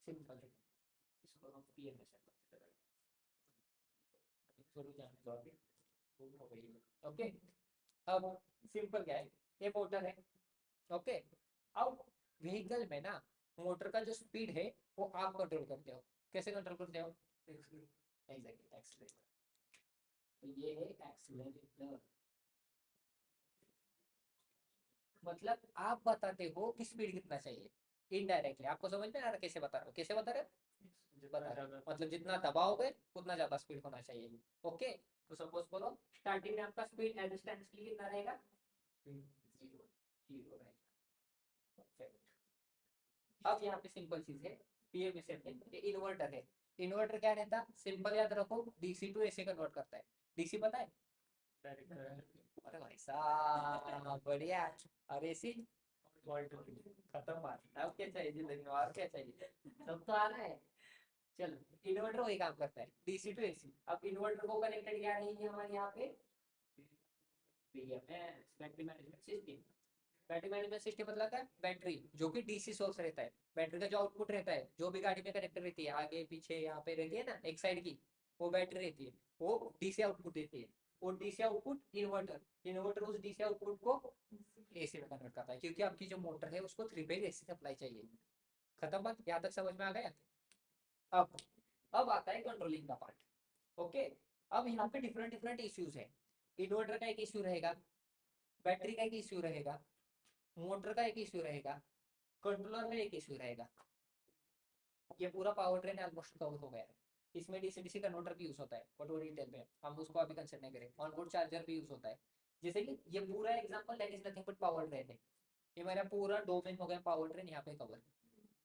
सिंपल है, इसको हम PMS थोड़ी जाने दो अभी, हो गई। ओके, अब सिंपल क्या है, ये मोटर है। ओके, अब व्हीकल में ना मोटर का जो स्पीड है वो आप कंट्रोल करते हो, कैसे कंट्रोल करते हो, एग्जैक्टली एक्सीलरेटर। तो ये है एक्सीलरेटर, मतलब आप बताते हो कि स्पीड कितना चाहिए, इनडायरेक्टली आपको समझ में आ रहा है कैसे बता रहे हो, कैसे बता रहे हो, बता रहे हो मतलब जितना दबाओगे उतना ज्यादा स्पीड होना चाहिए। ओके, तो सपोज करो स्टार्टिंग में आपका स्पीड एज स्टैंड कितना रहेगा, जीरो, जीरो रहेगा। Perfect. अब यहाँ पे सिंपल चीज है, PMSM है, ये इन्वर्टर है। इन्वर्टर क्या रहता, सिंपल याद रखो, DC टू AC कन्वर्ट करता है। DC पता है, अरे भाई साहब बढ़िया। और AC खत्म बात, अब क्या चाहिए जिंदगी में, और क्या चाहिए, सब तो आ रहा है। चलो इन्वर्टर वही काम करता है, DC टू AC। अब इन्वर्टर को कनेक्टेड क्या नहीं है हमारे यहाँ पे, BMS battery management system. Battery management system मतलब क्या, बैटरी जो कि DC सोर्स रहता है, बैटरी का जो आउटपुट रहता है, जो भी गाड़ी में कनेक्टर रहती है, आगे पीछे यहाँ पे रहती है ना एक साइड की, वो बैटरी रहती है, वो डीसी आउटपुट देती है, वो डीसी आउटपुट इन्वर्टर, इन्वर्टर उस डीसी आउटपुट को एसी में कन्वर्ट करता है, क्योंकि आपकी जो मोटर है उसको 3 फेज एसी सप्लाई चाहिए। खत्म बात, यहाँ तक समझ में आ गया। अब अब आता है कंट्रोलिंग का पार्ट। ओके, अब यहाँ पे डिफरेंट डिफरेंट इश्यूज है। इन्वर्टर का एक इश्यू रहेगा, बैटरी का एक इश्यू रहेगा, मोटर का एक इश्यू रहेगा, कंट्रोलर का एक इश्यू रहेगा। ये पूरा पावर ट्रेन ऑलमोस्ट कवर हो गया है। इसमें डीसी डीसी कन्वर्टर भी यूज होता है, बट वो डिटेल में हम उसको अभी कंसिडर नहीं करें। ऑनबोर्ड चार्जर भी यूज होता है। जैसे कि ये पूरा example that is nothing but power train है। ये मेरा पूरा डोमेन हो गया पावर ट्रेन, यहाँ पे कवर।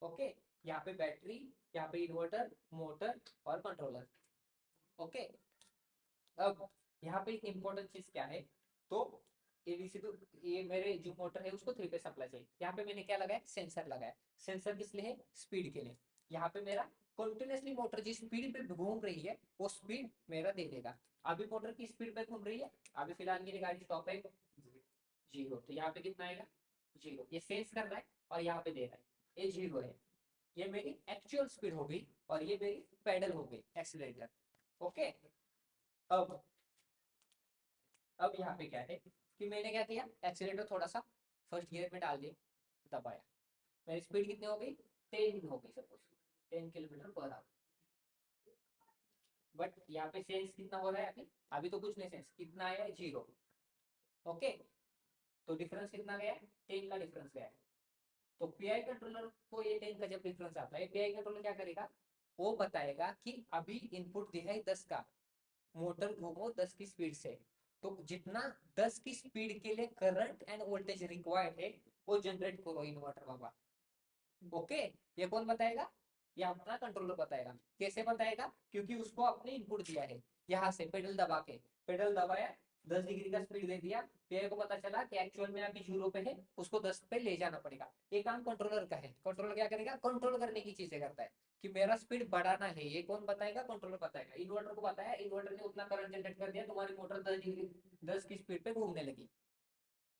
ओके, यहाँ पे बैटरी, यहाँ पे इन्वर्टर, मोटर और कंट्रोलर। ओके, अब यहाँ पे एक इम्पोर्टेंट चीज क्या है, तो एबीसी तो ये मेरे जो मोटर है उसको 3 फेज सप्लाई चाहिए। यहाँ पे मैंने क्या लगाया, सेंसर लगाया। सेंसर किस लिए है, स्पीड के लिए। यहाँ पे मेरा कंटिन्यूसली मोटर जिस स्पीड पे घूम रही है वो स्पीड मेरा दे देगा। अभी मोटर की स्पीड पे घूम रही है, अभी फिलहाल मेरी गाड़ी स्टॉप है 0, तो यहाँ पे कितना आएगा 0। ये सेंस कर रहा है और यहाँ पे दे रहा है, ये 0 है। ये मेरी एक्चुअल स्पीड हो गई और ये मेरी पेडल हो गई, एक्सीलरेटर। ओके, अब यहाँ पे क्या है कि मैंने क्या किया, एक्सीलेटर थोड़ा सा फर्स्ट गियर में डाल दिया, दबाया, मेरी स्पीड कितनी हो गई 10 हो गई, suppose 10 kilometre per hour. But यहाँ पे सेंस कितना हो रहा है, अभी अभी तो कुछ नहीं, सेंस कितना आया है 0। ओके, तो डिफरेंस कितना गया, 10 का डिफरेंस गया है। तो पीआई कंट्रोलर को ये 10 का जब डिफरेंस आता है, पीआई कंट्रोलर क्या करेगा, वो बताएगा कि अभी इनपुट दिया है 10 का, मोटर घूमो 10 की स्पीड से, तो जितना 10 की स्पीड के लिए करंट एंड वोल्टेज रिक्वायर्ड है वो जनरेट करो इन्वर्टर बाबा। ओके, ये कौन बताएगा, ये अपना कंट्रोलर बताएगा। कैसे बताएगा, क्योंकि उसको अपने इनपुट दिया है, यहाँ से पेडल दबा के, पेडल दबाया 10 डिग्री का स्पीड दे दिया, पीआई को पता चला कि एक्चुअल में अभी 0 पे है, उसको 10 पे ले जाना पड़ेगा। ये काम कंट्रोलर का है। कंट्रोलर क्या करेगा, कंट्रोल करने की चीजें करता है कि मेरा स्पीड बढ़ाना है, ये कौन बताएगा, कंट्रोलर बताएगा। इन्वर्टर को बताया, इन्वर्टर ने उतना करंट जनरेट कर दिया, तुम्हारी मोटर 10 डिग्री 10 की स्पीड पे घूमने लगी।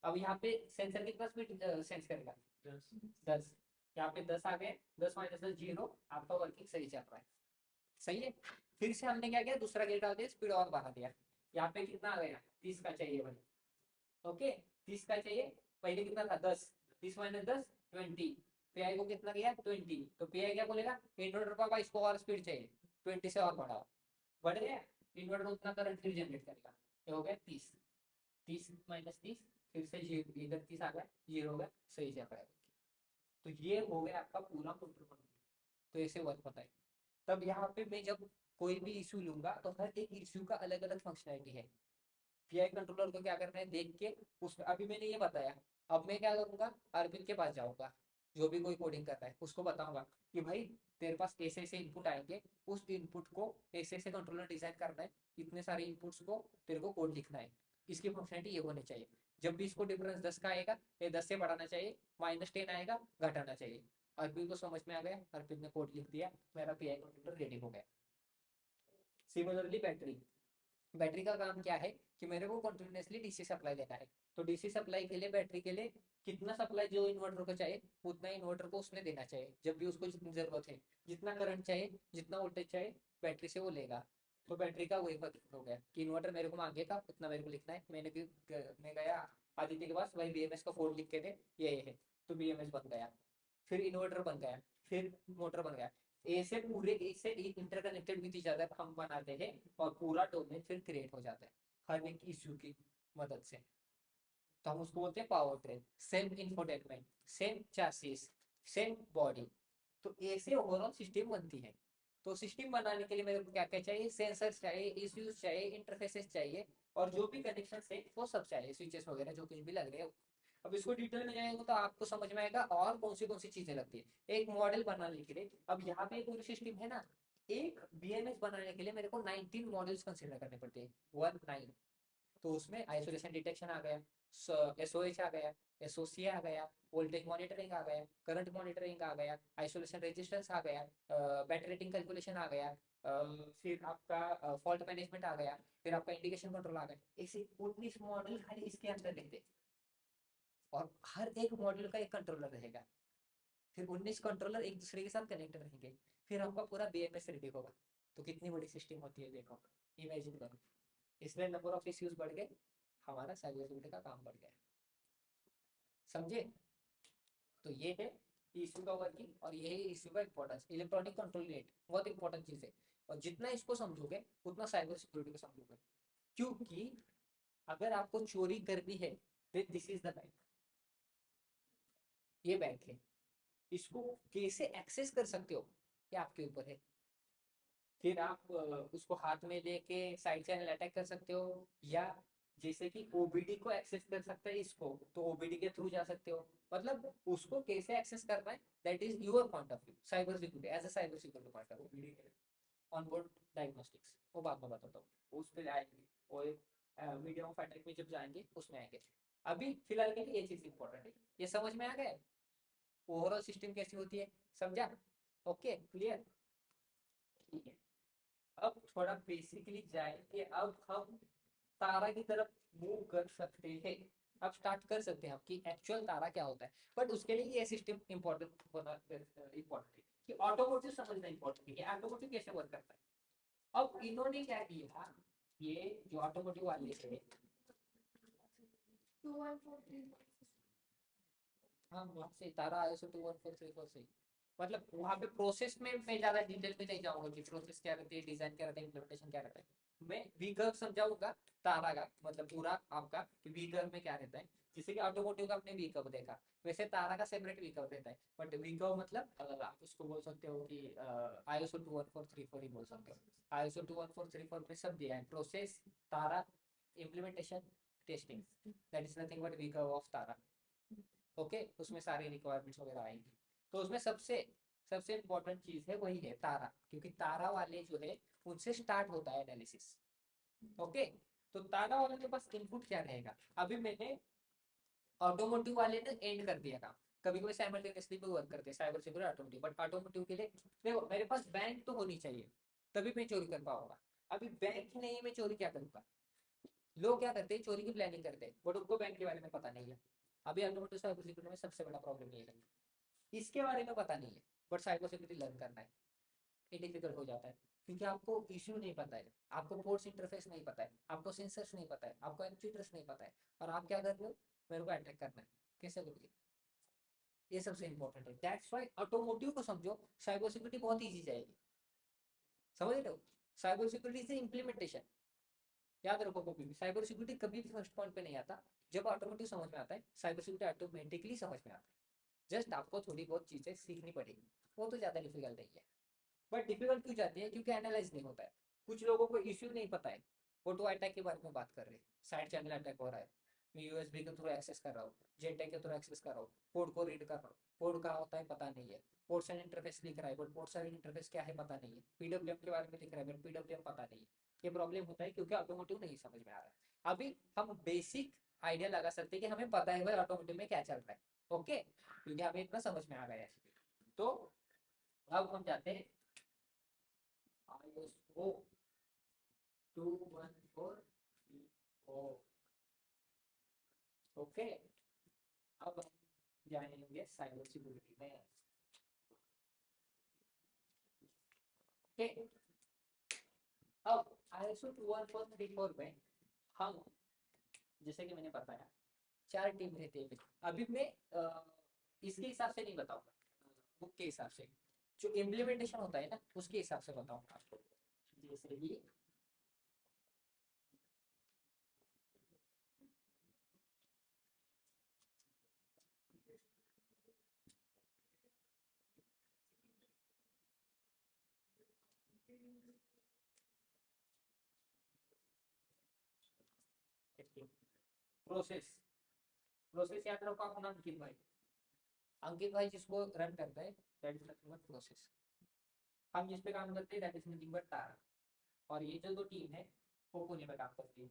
अब यहाँ पे सेंसर कितना स्पीड सेंस करेगा, 10। यहाँ पे 10 आ गए, 10 माइनस 10 0, आपका वर्किंग सही चल रहा है। सही है। फिर से हमने क्या किया, दूसरा गेट डाल दिया, स्पीड और बढ़ा दिया। यहाँ पे कितना आ गया, 30 का चाहिए भाई। ओके, 30 का चाहिए, पहले कितना था 10, 30 माइनस 10 20, पीआई को कितना गया 20, तो पीआई क्या बोलेगा, इन्वर्टर पापा इसको और स्पीड चाहिए, 20 से और बढ़ाओ, बढ़ गया, इन्वर्टर उतना करंट फिर जनरेट करेगा। ये हो गया 30, 30 माइनस 30, फिर से 0, इधर 30 आ गया, 0 हो गया, सही चल रहा है। तो ये हो गया आपका पूरा कंट्रोल। तो ऐसे वर्क होता है। तब यहाँ पे मैं जब कोई भी इशू लूंगा तो हर एक इशू का अलग अलग फंक्शनैलिटी है। पीआई कंट्रोलर को क्या करना है देख के, उसमें अभी मैंने ये बताया, अब मैं क्या करूंगा, अरविंद के पास जाऊंगा, जो भी कोई कोडिंग कर रहा है उसको बताऊंगा कि भाई तेरे पास ऐसे ऐसे इनपुट आएंगे, उस इनपुट को ऐसे ऐसे कंट्रोलर डिजाइन करना है, इतने सारे इनपुट्स को तेरे को कोड लिखना है, इसकी फंक्शनैलिटी ये होनी चाहिए। जब भी इसको डिफरेंस 10 का आएगा, ये 10 से बढ़ाना चाहिए, -10 आएगा घटाना चाहिए। अरविंद को समझ में आ गया, अरविंद ने कोड लिख दिया, मेरा पीआई कंट्रोलर रेडी हो गया। सिमिलरली बैटरी, बैटरी का काम क्या है कि मेरे को कंटिन्यूसली डीसी सप्लाई देना है, तो डीसी सप्लाई के लिए बैटरी के लिए कितना सप्लाई जो इन्वर्टर को चाहिए उतना इन्वर्टर को उसने देना चाहिए, जब भी उसको जितनी जरूरत है, जितना करंट चाहिए, जितना वोल्टेज चाहिए बैटरी से वो लेगा। तो बैटरी का वही फर्क हो गया कि इन्वर्टर मेरे को मांगेगा उतना मेरे को लिखना है। मैं गया आदित्य के पास, वही बीएमएस का कोड लिख के दे, ये है, तो बीएमएस बन गया, फिर इन्वर्टर बन गया, फिर मोटर बन गया। ऐसे पूरे ऐसे इंटरकनेक्टेड विद ईच अदर हम बनाते हैं और पूरा डोमेन फिर क्रिएट हो जाता है हर एक इश्यू की मदद से। तो हम उसको बोलते हैं power train, same infotainment, same chassis, same body. तो ऐसे ओवरऑल सिस्टम बनती है। तो सिस्टम बनाने के लिए मेरे को क्या क्या चाहिए, सेंसर्स चाहिए, इश्यूज चाहिए, इंटरफेसेस चाहिए, और जो भी कनेक्शन है वो सब चाहिए, स्विचेस वगैरह जो कुछ भी लग रहे हैं। अब इसको डिटेल में जाएंगे तो आपको समझ में आएगा और कौन सी चीजें लगती है एक मॉडल बनाने के लिए। अब यहाँ पे पूरी सिस्टम है ना, एक बीएमएस बनाने के लिए मेरे को 19 मॉडल्स कंसिडर करने पड़ते हैं, 19। तो उसमें आइसोलेशन डिटेक्शन आ गया, एसओएच आ गया, एसओसी आ गया, वोल्टेज मॉनिटरिंग आ गया, करंट मॉनिटरिंग आ गया, आइसोलेशन रेजिस्टेंस आ गया, बैटरी रेटिंग कैलकुलेशन आ गया, फिर आपका फॉल्ट मैनेजमेंट आ गया, फिर आपका इंडिकेशन कंट्रोल आ गया। ऐसे 19 मॉडल खाली इसके अंदर रहते हैं, और हर एक मॉड्यूल का एक कंट्रोलर रहेगा, फिर 19 कंट्रोलर एक दूसरे के साथ कनेक्ट रहेंगे, फिर आपका पूरा बीएमएस रेडी होगा। तो कितनी बड़ी सिस्टम होती है देखो, इमेजिन करो। इसलिए नंबर ऑफ इश्यूज बढ़ गए, हमारा साइबर सिक्योरिटी का काम बढ़ गया। समझे? तो ये है इशू का वर्किंग और ये है इशू का इंपॉर्टेंस। इलेक्ट्रॉनिक कंट्रोल गेट बहुत इंपॉर्टेंट चीज है, और जितना इसको समझोगे उतना साइबर सिक्योरिटी को समझोगे। क्योंकि अगर आपको चोरी करनी है, दिस इज द बैंक, ये बैंक है, इसको कैसे एक्सेस कर सकते हो ये आपके ऊपर है। फिर आप उसको हाथ में लेके साइड चैनल अटैक कर सकते हो, या जैसे कि ओबीडी को एक्सेस कर सकते हैं इसको, तो ओबीडी के थ्रू जा सकते हो। मतलब उसको कैसे एक्सेस करना है, that is your point of view, cyber security as a cyber security point of view. On board diagnostics वो बाद में बताता हूँ, उस पर आएंगे, और मीडियम ऑफ अटैक में जब जाएंगे उसमें आएंगे। अभी फिलहाल के लिए ये चीज इंपॉर्टेंट है, ये समझ में आ गया। ओवरऑल सिस्टम कैसी होती है, समझा? Okay, clear? ठीक है, अब थोड़ा बेसिकली जाएंगे। अब हम तारा की तरफ मूव कर सकते हैं। अब स्टार्ट कर सकते हैं कि एक्चुअल तारा क्या होता है। बट उसके लिए ये सिस्टम इम्पोर्टेंट होना इम्पोर्टेंट है, कि ऑटोमोटिव समझना इम्पोर्टेंट है कि ऑटोमोटिव कैसे वर्क करता है। अब इन्होंने क्या किया, ये जो ऑटोमोटिव वाले थे, 2143 हाँ वहाँ से तारा आया सो 21434 से। मतलब वहाँ पे प्रोसेस में मैं ज्यादा डिटेल में नहीं जाऊंगा कि प्रोसेस क्या रहती है, डिजाइन क्या रहता है, इम्प्लीमेंटेशन क्या रहता है। मैं वी कर्व समझाऊंगा तारा का, मतलब पूरा आपका कि वी कर्व में क्या रहता है। जैसे कि ऑटोमोटिव का आपने वी कर्व देखा, वैसे तारा का सेपरेट वी कर्व रहता है। बट वी कर्व मतलब आप उसको बोल सकते हो कि आईएसओ 21434 ही बोल सकते हो। आईएसओ 21434 में सब दिया है, प्रोसेस, तारा, implementation, testing, that is nothing but V curve of तारा। ओके, उसमें सारी रिक्वायरमेंट्स वगैरह आएंगी। तो उसमें सबसे सबसे इम्पोर्टेंट चीज है वही है तारा, क्योंकि तारा वाले जो है उनसे स्टार्ट होता है एनालिसिस। ओके, तो तारा वाले के पास इनपुट क्या रहेगा। अभी मैंने ऑटोमोटिव वाले ने एंड कर दिया काम। कभी कभी साइमल्टेनियसली भी वर्क करते हैं cyber security automotive, but automotive के लिए देखो मेरे पास बैंक तो होनी चाहिए तभी मैं चोरी कर पाऊंगा। अभी बैंक नहीं है, मैं चोरी क्या करूंगा। लोग क्या करते हैं, चोरी की प्लानिंग करते हैं, बट उनको बैंक के बारे में पता नहीं है। अभी ऑटोमोटिव साइबर सिक्योरिटी में सबसे बड़ा प्रॉब्लम ये है, इसके बारे में पता नहीं है, बट साइबर सिक्योरिटी लर्न करना है, ये डिफिकल्ट हो जाता है। क्योंकि आपको इश्यू नहीं पता है, आपको पोर्ट्स इंटरफेस नहीं पता है, आपको सेंसर्स नहीं पता है, आपको एक्चुएटर्स नहीं पता है, और आप क्या कर रहे हो, मेरे को अटैक करना है, कैसे करोगे। ये सबसे इंपॉर्टेंट है, दैट्स व्हाई ऑटोमोटिव को समझो, साइबर सिक्योरिटी बहुत ईजी जाएगी। समझ रहे हो? साइबर सिक्योरिटी से इम्प्लीमेंटेशन याद रखो, कभी भी साइबर सिक्योरिटी कभी भी फर्स्ट पॉइंट पे नहीं आता। जब ऑटोमेटिक समझ में आता है, साइबर सिक्योरिटी ऑटोमेटिकली समझ में आता है। जस्ट आपको थोड़ी बहुत चीजें सीखनी पड़ेगी, वो तो ज्यादा डिफिकल्ट नहीं है। बट डिफिकल्ट क्यों जाती है, क्योंकि एनालाइज नहीं होता है। कुछ लोगों को इश्यू नहीं पता है, वो तो अटैक के बारे में बात कर रहे हैं, साइड चैनल अटैक हो रहा है, मैं यूएसबी के थ्रू एक्सेस कर रहा हूँ, जेटेक के थ्रू एक्सेस कर रहा हूँ, कोड को रीड कर रहा हूँ, कोड कहाँ होता है पता नहीं है, पोर्ट्स एंड इंटरफेस लिख रहा है बट पोर्ट्स एंड इंटरफेस क्या है पता नहीं है, पीडब्ल्यूएम के बारे में लिख रहा है बट पीडब्ल्यूएम पता नहीं है। ये प्रॉब्लम होता है क्योंकि ऑटोमोटिव नहीं समझ में आ रहा है। अभी हम बेसिक आइडिया लगा सकते हैं कि हमें पता है भाई ऑटोमोटिव में क्या चल रहा है। ओके, क्योंकि हमें इतना समझ में आ गया है। तो अब हम जाते हैं ISO 21434। ओके, अब हम जाएंगे साइबर सिक्योरिटी में। ओके, अब ISO 21434 में हम, जैसे कि मैंने बताया, 4 टीम रहती है। अभी मैं इसके हिसाब से नहीं बताऊंगा, बुक के हिसाब से, जो इम्प्लीमेंटेशन होता है ना उसके हिसाब से बताऊंगा आपको। जैसे कि प्रोसेस, प्रोसेस याद रखो अपना अंकित भाई, अंकित भाई जिसको रन करता है, that is nothing but process. हम जिस पे काम करते हैं दैट इज नथिंग बट तारा। और ये जो दो टीम है वो पुणे में काम करती है,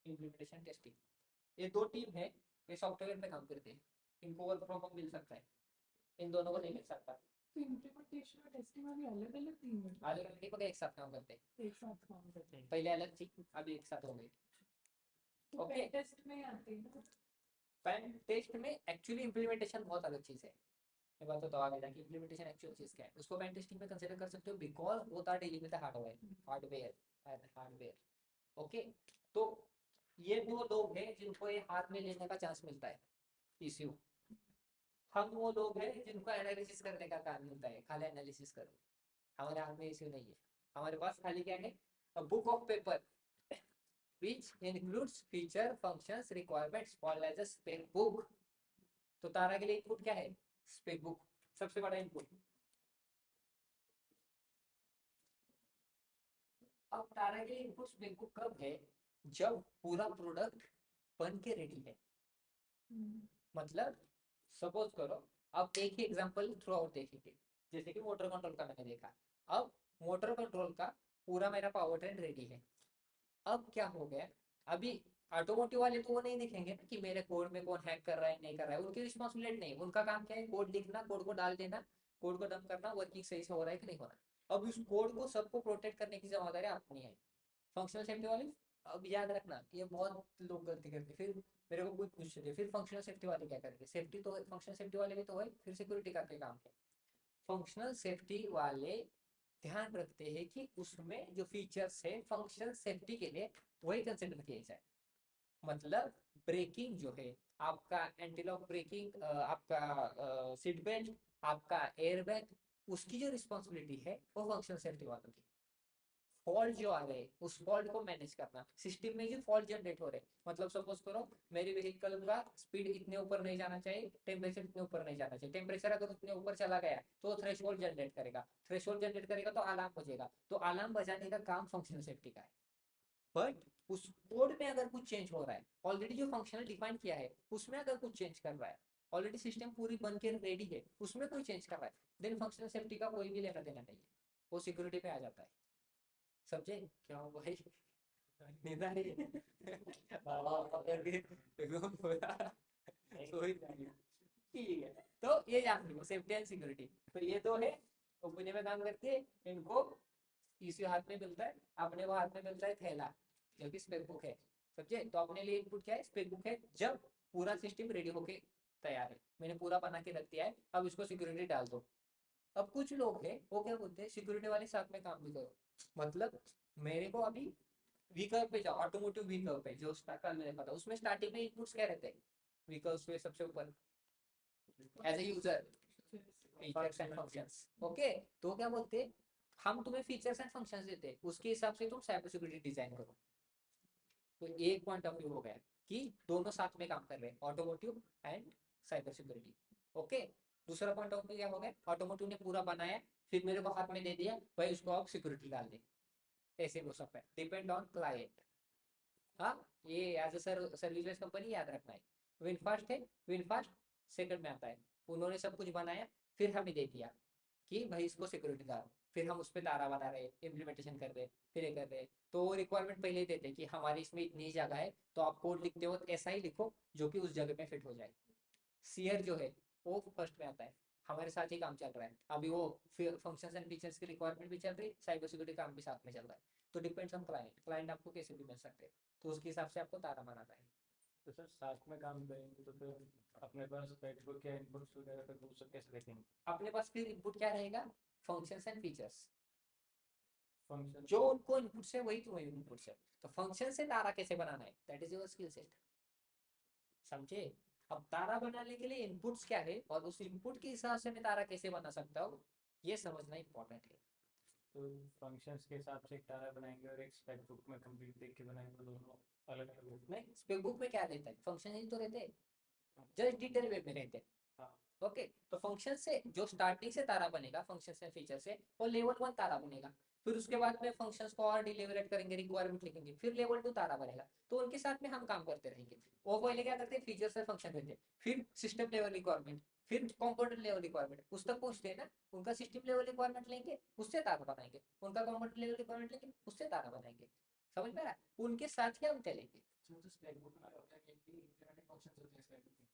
इम्प्लीमेंटेशन टेस्टिंग। ये दो टीम है, ये सॉफ्टवेयर पे काम करते हैं, इनको वर्क फ्रॉम होम मिल सकता है, इन दोनों को नहीं मिल सकता। तो इम्प्लीमेंटेशन और टेस्टिंग वाली अलग अलग टीम है, अलग अलग नहीं पता, एक साथ काम करते हैं। एक साथ काम करते हैं। पहले अलग थी, अब एक साथ हो गई। तो ओके, टेस्ट में आते हैं ना। पेन टेस्ट में एक्चुअली इम्प्लीमेंटेशन बहुत अलग चीज है। ये बात तो आगे जाके इम्प्लीमेंटेशन एक्चुअल चीज क्या है उसको पेन टेस्टिंग में कंसीडर कर सकते हो because both are dealing with hardware hardware hardware okay. तो ये दो लोग हैं जिनको ये हाथ में लेने का चांस मिलता है इश्यू। हम वो लोग हैं जिनको एनालिसिस करने का काम मिलता है खाली एनालिसिस करो। हमारे हाथ में इश्यू नहीं है। हमारे पास खाली क्या है book of paper which includes feature functions requirements called as a spec book। तो तारा के लिए इनपुट क्या है स्पेक बुक सबसे बड़ा इनपुट। अब तारा के लिए इनपुट स्पेक बुक कब है जब पूरा प्रोडक्ट बन के रेडी है। मतलब सपोज करो अब एक ही एग्जांपल थ्रू आउट देखेंगे जैसे कि मोटर कंट्रोल का मैंने देखा। अब मोटर कंट्रोल का पूरा मेरा पावर ट्रेन रेडी है। अब क्या हो गया अभी ऑटोमोटिव वाले तो वो नहीं देखेंगे ना कि मेरे कोड में कौन हैक कर रहा है नहीं कर रहा है उनकी रिस्पॉन्सिबिलिटी नहीं। उनका काम क्या है कोड लिखना कोड को डाल देना कोड को डंप करना वर्किंग सही से हो रहा है कि नहीं हो रहा है। अब उस कोड को सबको प्रोटेक्ट करने की जिम्मेदारी अपनी है फंक्शनल सेफ्टी वाले। अब याद रखना ये बहुत लोग गलती करते फिर मेरे को कोई पूछ रहे फिर फंक्शनल सेफ्टी वाले क्या करेंगे सेफ्टी तो फंक्शनल सेफ्टी वाले भी तो है फिर सिक्योरिटी का क्या काम है। फंक्शनल सेफ्टी वाले ध्यान रखते हैं कि उसमें जो फीचर्स है फंक्शनल सेफ्टी के लिए वही कंसिडर किए जाए। मतलब ब्रेकिंग जो है आपका एंटीलॉक ब्रेकिंग आपका सीट बेल्ट आपका एयरबैग उसकी जो रिस्पॉन्सिबिलिटी है वो फंक्शनल सेफ्टी वालों की। फॉल्ट जो आ रहे हैं उस फॉल्ट को मैनेज करना सिस्टम में जो फॉल्ट जनरेट हो रहे हैं मतलब सपोज करो मेरी व्हीकल का स्पीड इतने ऊपर नहीं जाना चाहिए टेम्परेचर इतने ऊपर नहीं जाना चाहिए। टेम्परेचर अगर उतने ऊपर चला गया तो थ्रेशोल्ड जनरेट करेगा। थ्रेशोल्ड जनरेट करेगा तो अलार्म बजेगा तो अलार्म बजाने का काम फंक्शनल सेफ्टी का है। बट उस कोड में अगर कुछ चेंज हो रहा है ऑलरेडी जो फंक्शनल डिफाइन किया है उसमें अगर कुछ चेंज कर रहा है ऑलरेडी सिस्टम पूरी बन के रेडी है उसमें कोई चेंज कर रहा है देन फंक्शनल सेफ्टी का कोई भी लेना देना नहीं है वो सिक्योरिटी पे आ जाता है। समझे क्या हुआ भाई नींद आ रही है एकदम पूरा सोई जा रही है। ठीक है तो ये जान लो सेफ्टी एंड सिक्योरिटी तो ये तो है कंपनी में काम करते हैं इनको इसी हाथ में मिलता है अपने को हाथ में मिलता है थैला जो कि स्पेक बुक है। समझे तो अपने लिए इनपुट क्या है स्पेक बुक है जब पूरा सिस्टम रेडी होके तैयार है मैंने पूरा बना के रख दिया है अब इसको सिक्योरिटी डाल दो। अब कुछ लोग हैं वो क्या बोलते हैं सिक्योरिटी वाले साथ में काम भी करो। मतलब मेरे को अभी व्हीकल पे जाओ ऑटोमोटिव व्हीकल पे जो कल मैंने देखा था उसमें स्टार्टिंग में इनपुट्स क्या रहते हैं व्हीकल्स पे सबसे ऊपर as a user features and functions okay. तो क्या बोलते हैं हम तुम्हें फीचर्स एंड फंक्शंस देते हैं उसके हिसाब से तुम साइबर सिक्योरिटी डिजाइन करो। तो एक पॉइंट ऑफ व्यू हो गया कि दोनों साथ में काम कर रहे हैं automotive and cyber security okay. दूसरा पॉइंट ऑफ व्यू क्या हो गया ऑटोमोटिव ने पूरा बनाया फिर मेरे को हाथ में दे दिया भाई उसको आप सिक्योरिटी डाल दे ऐसे हो सकता है डिपेंड ऑन क्लाइंट। हाँ ये एज अ सर्विस कंपनी याद रखना है। विनफास्ट है विनफास्ट सेकंड में आता है उन्होंने सब कुछ बनाया फिर हमें दे दिया कि भाई इसको सिक्योरिटी डाल फिर हम उस पर तारा बना रहे इम्प्लीमेंटेशन कर रहे फिर ये कर रहे। तो वो रिक्वायरमेंट पहले ही देते कि हमारी इसमें इतनी ही जगह है तो आप कोड लिखते हो तो ऐसा ही लिखो जो कि उस जगह में फिट हो जाए। सीयर जो है वो फर्स्ट में आता है हमारे साथ ही काम चल रहा है अभी वो फंक्शंस एंड फीचर्स की रिक्वायरमेंट भी चल रही है साइबर सिक्योरिटी काम भी साथ में चल रहा है। तो डिपेंड्स ऑन क्लाइंट क्लाइंट आपको कैसे भी मिल सकते हैं तो उसके हिसाब से आपको तारा बनाना है। तो सर साथ में काम करेंगे तो फिर अपने पास टेक्स्टबुक या इनपुट्स वगैरह फिर वो सब कैसे देखेंगे अपने पास फिर इनपुट क्या रहेगा फंक्शंस एंड फीचर्स फंक्शन जो उनको इनपुट से वही तुम्हें इनपुट से। तो फंक्शन से तारा कैसे बनाना है that is your skill set. समझे। अब तारा बनाने के लिए इनपुट्स क्या है और उस इनपुट के हिसाब से मैं तारा कैसे बना सकता हूँ ये समझना इंपॉर्टेंट है। तो फंक्शंस के हिसाब से एक तारा बनाएंगे और एक स्पेक बुक में कंप्लीट देख के बनाएंगे दोनों अलग अलग होंगे। नहीं स्पेक बुक में क्या रहता है फंक्शन ही तो रहते हैं जस्ट डिटेल वे में रहते हैं। हाँ ओके तो फंक्शन से जो स्टार्टिंग से तारा बनेगा फंक्शन से फीचर से वो लेवल 1 तारा बनेगा। फिर उसके बाद में फंक्शंस को और डिलीवरेट करेंगे रिक्वायरमेंट लिखेंगे फिर लेवल 2 तारा बनेगा। तो उनके साथ में हम काम करते रहेंगे। वो पहले क्या करते हैं फीचर से फंक्शन देते हैं फिर सिस्टम लेवल रिक्वायरमेंट फिर कंपोनेंट लेवल रिक्वायरमेंट उस तक पहुंचते हैं ना। उनका सिस्टम लेवल रिक्वायरमेंट लेंगे उससे तारा बनाएंगे उनका कंपोनेंट लेवल रिक्वायरमेंट लेंगे उससे तारा बनाएंगे। समझ में आ रहा है उनके साथ ही हम चलेंगे।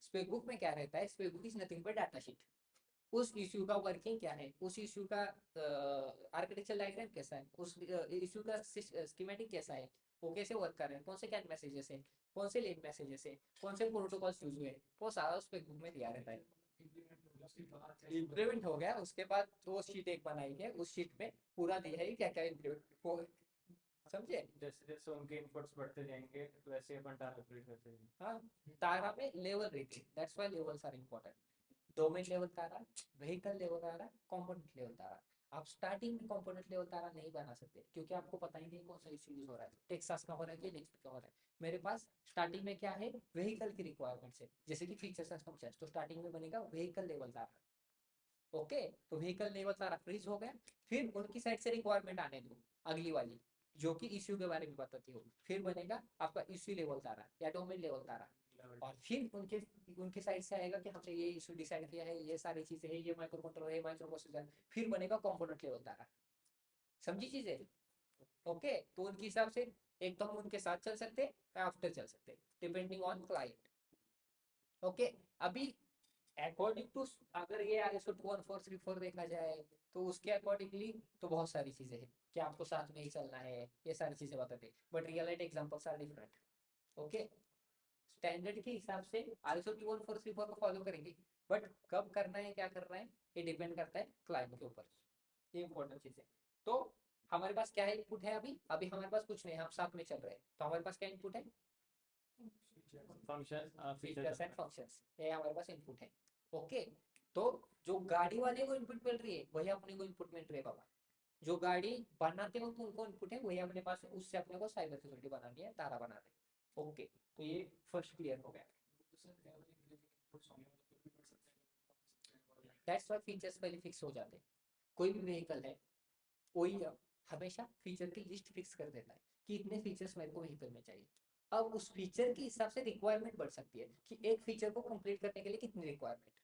स्पेक बुक में क्या रहता है spec book is nothing but data sheet. उस इश्यू का वर्किंग क्या है उस इश्यू का आर्किटेक्चर डायग्राम कैसा है उस इश्यू का स्कीमेटिक कैसा है वो कैसे वर्क कर रहे हैं कौन से कैट मैसेजेस है कौन से लेट मैसेजेस है कौन से प्रोटोकॉल्स यूज हुए वो सारा उस बुक में दिया रहता है। इम्प्लीमेंट हो गया, उसके बाद वो शीट एक बनाई है, उस शीट में पूरा दिया है क्या क्या इम्प्लीमेंट हो, समझे? जैसे जैसे उनके इनपुट्स बढ़ते जाएंगे वैसे अपन टारगेट अपडेट करते जाएंगे। हाँ, तारा में लेवल रहती है, that's why levels are important. Domain level TARA, vehicle level TARA, component level TARA. आप स्टार्टिंग में कंपोनेंट लेवल तारा नहीं बना सकते क्योंकि आपको पता ही नहीं कौन सा इश्यू यूज हो रहा है, टेक्सास का हो रहा है कि नेक्स्ट का हो रहा है। मेरे पास स्टार्टिंग में क्या है, व्हीकल की रिक्वायरमेंट्स है, जैसे कि फीचर्स एंड फंक्शंस, तो स्टार्टिंग में बनेगा व्हीकल लेवल तारा। ओके, तो व्हीकल लेवल सारा फ्रीज हो गया, फिर उनकी साइड से रिक्वायरमेंट आने दो अगली वाली, जो कि इश्यू के बारे में बताती हो, फिर बनेगा आपका इश्यू लेवल तारा या डोमेन लेवल तारा। और फिर उनके उनके साइड से आएगा कि हमने ये इशू डिसाइड किया है, ये सारी चीजें है, ये माइक्रो कंट्रोलर है, माइक्रो प्रोसेसर, फिर बनेगा कंपोनेंट लेवल तारा। समझी चीजें? ओके, तो उनके हिसाब से एक तो हम उनके साथ चल सकते हैं या आफ्टर चल सकते हैं, डिपेंडिंग ऑन क्लाइंट। ओके, अभी अकॉर्डिंग टू, अगर ये ISO 21434 देखा जाए तो उसके अकॉर्डिंगली तो बहुत सारी चीजें हैं कि आपको साथ में ही चलना है, ये सारी चीजें बताते हैं, but real life examples are different. Okay, standard के हिसाब से ISO 21434 को फॉलो करेंगे, बट कब करना है, क्या करना है, ये डिपेंड करता है क्लाइंट के ऊपर। ये इंपॉर्टेंट चीज है। तो हमारे पास क्या इनपुट है, अभी अभी हमारे पास कुछ नहीं है, हम साथ में चल रहे हैं, तो हमारे पास क्या इनपुट है, फंक्शन फीचर्स एंड फंक्शंस, ये हमारे पास इनपुट है। ओके, तो जो गाड़ी वाले को इनपुट मिल रही है वही अपने को इनपुट मिल रही है बाबा, जो गाड़ी बनाते वक्त उनको इनपुट है वही अपने पास है, उससे अपने को साइबर सिक्योरिटी बनानी है, तारा बनाना है। ओके, तो ये फर्स्ट क्लियर हो गया। दैट्स व्हाई फीचर्स पहले फिक्स हो जाते हैं। कोई भी व्हीकल है, कोई हमेशा फीचर की लिस्ट फिक्स कर देता है कि इतने फीचर्स मेरे को व्हीकल में चाहिए। अब उस फीचर के हिसाब से रिक्वायरमेंट बढ़ सकती है कि एक फीचर को कंप्लीट करने के लिए कितनी रिक्वायरमेंट,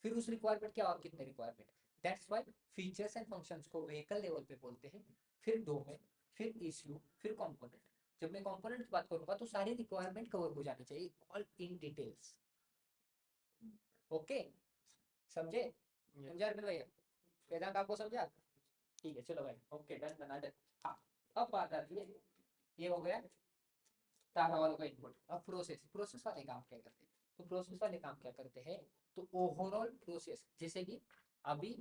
फिर उस रिक्वायरमेंट के और कितने requirement. That's why features and functions को व्हीकल लेवल पे बोलते हैं, फिर डोमेन, फिर इश्यू, फिर कंपोनेंट। जब मैं कंपोनेंट की बात करूंगा तो सारी रिक्वायरमेंट कवर हो जानी चाहिए, ऑल इन डिटेल्स। ओके, समझे? समझा अरविंद भैया? वेदांत आपको समझा? ठीक है, चलो भाई, ओके, डन बना डन। हाँ, अब बात आती है, ये हो गया तारा वालों का इनपुट। अब प्रोसेस, प्रोसेस वाले काम क्या करते हैं, तो प्रोसेस वाले काम क्या करते हैं, तो ओवरऑल प्रोसेस, जैसे कि अभी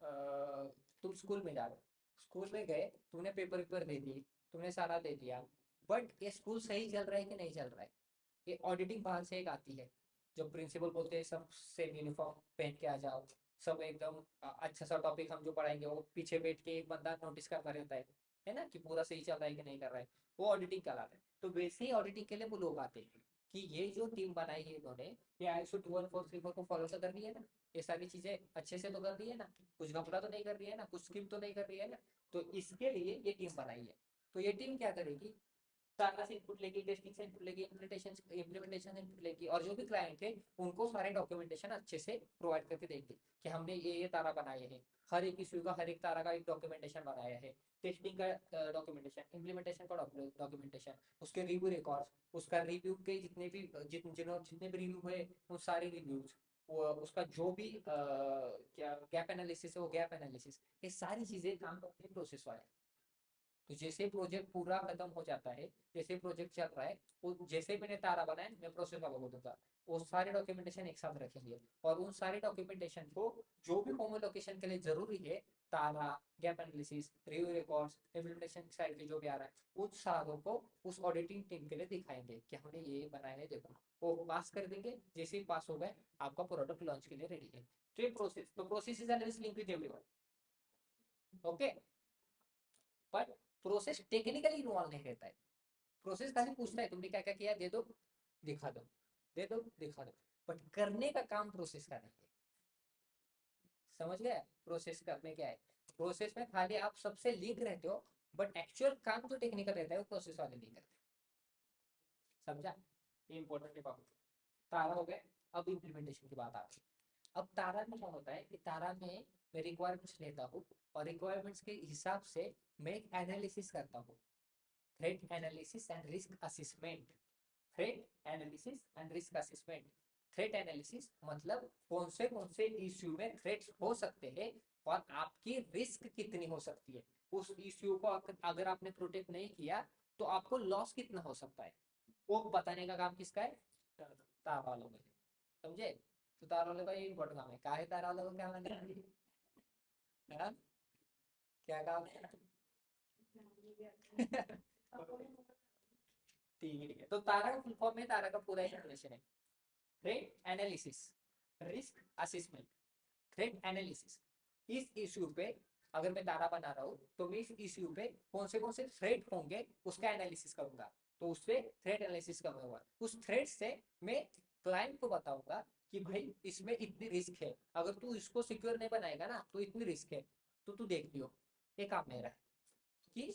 तुम स्कूल में जा रहे हो, स्कूल में गए, तुमने पेपर वेपर दे दिए, तुमने सारा दे दिया, बट ये स्कूल सही चल रहा है कि नहीं चल रहा है, ये ऑडिटिंग बाहर से एक आती है, जब प्रिंसिपल बोलते हैं सब सेम यूनिफॉर्म पहन के आ जाओ, सब एकदम अच्छा सा टॉपिक हम जो पढ़ाएंगे वो पीछे बैठ के एक बंदा नोटिस करता रहता है ना, कि पूरा सही चल रहा है कि नहीं कर रहा है, वो ऑडिटिंग कहलाता है। तो वैसे ही ऑडिटिंग के लिए वो लोग आते हैं कि ये जो टीम बनाई है इन्होंने, ये ISO 21434 को फॉलो तो कर रही है ना, ये सारी चीजें अच्छे से तो कर रही है ना, कुछ घपला तो नहीं कर रही है ना, कुछ स्किम तो नहीं कर रही है ना, तो इसके लिए ये टीम बनाई है। तो ये टीम क्या करेगी, सारा से इनपुट लेगी, टेस्टिंग से इनपुट लेगी, इम्प्लीमेंटेशन से इनपुट लेगी, और जो भी क्लाइंट है उनको सारे डॉक्यूमेंटेशन अच्छे से प्रोवाइड करके देंगे कि हमने ये तारा बनाए हैं, हर एक इश्यू का, हर एक तारा का एक डॉक्यूमेंटेशन बनाया है, टेस्टिंग का डॉक्यूमेंटेशन, इम्प्लीमेंटेशन का डॉक्यूमेंटेशन, उसके रिव्यू रिकॉर्ड्स, उसका रिव्यू के जितने भी जितने भी रिव्यू हुए उन सारे रिव्यूज, उसका जो भी क्या गैप एनालिसिस है वो गैप एनालिसिस, ये सारी चीजें काम करते हैं प्रोसेस वाले। तो जैसे प्रोजेक्ट पूरा खत्म हो जाता है, जैसे प्रोजेक्ट चल रहा है, वो जैसे मैंने तारा बनाया मैं प्रोसेस वालों को दूंगा, वो सारे डॉक्यूमेंटेशन एक साथ रखेंगे, और उन सारे डॉक्यूमेंटेशन को जो भी होमोलोकेशन के लिए जरूरी है, TARA, gap analysis, review records, implementation side पे जो भी आ रहा है, उन सारों को उस ऑडिटिंग टीम के लिए दिखाएंगे कि हमने ये बनाया है, देखो, वो पास कर देंगे, जैसे ही पास हो गए आपका प्रोडक्ट लॉन्च के लिए रेडी है। तो ये प्रोसेस, तो process is always linked with everyone. Okay, but process technically involve नहीं रहता है, प्रोसेस खाली पूछता है तुमने क्या क्या किया, दे दो, दिखा दो, दे दो, दिखा दो, बट करने का काम प्रोसेस का नहीं है। समझ गया प्रोसेस का में क्या है, प्रोसेस में खाली आप सबसे लिंक रहते हो, बट एक्चुअल काम जो टेक्निकल रहता है वो प्रोसेस वाले नहीं करते। समझा? ये इंपॉर्टेंट है बाबू। तारा हो गया, अब इम्प्लीमेंटेशन की बात आती है। अब तारा में क्या होता है कि तारा में मैं रिक्वायरमेंट्स लेता हूँ, और रिक्वायरमेंट्स के हिसाब से मैं एक एनालिसिस करता हूँ, threat analysis and risk assessment. Threat analysis and risk assessment, threat analysis मतलब कौन से इश्यू में थ्रेट्स हो सकते हैं, और आपकी रिस्क कितनी हो सकती है, उस इश्यू को अगर आपने प्रोटेक्ट नहीं किया तो आपको लॉस कितना हो सकता है, वो बताने का काम किसका है, तार वालों का है। समझे? तो तारा वाले का ये इम्पोर्टेंट काम है। क्या है तारा वाले को, क्या मानते हैं? हाँ? क्या काम है? ठीक है, तो तारा का फुल फॉर्म है, तारा का पूरा एक्सप्लेनेशन है, threat analysis, risk assessment, threat analysis. इस इश्यू पे अगर मैं तारा बना रहा हूँ तो मैं इस इश्यू पे कौन से थ्रेट होंगे उसका एनालिसिस करूंगा, तो उससे थ्रेट एनालिसिस करूंगा। उस थ्रेट से मैं क्लाइंट को बताऊंगा कि भाई इसमें इतनी रिस्क है, अगर तू इसको सिक्योर नहीं बनाएगा ना तो इतनी रिस्क है, तो तू देख लियो। ये काम मेरा है कि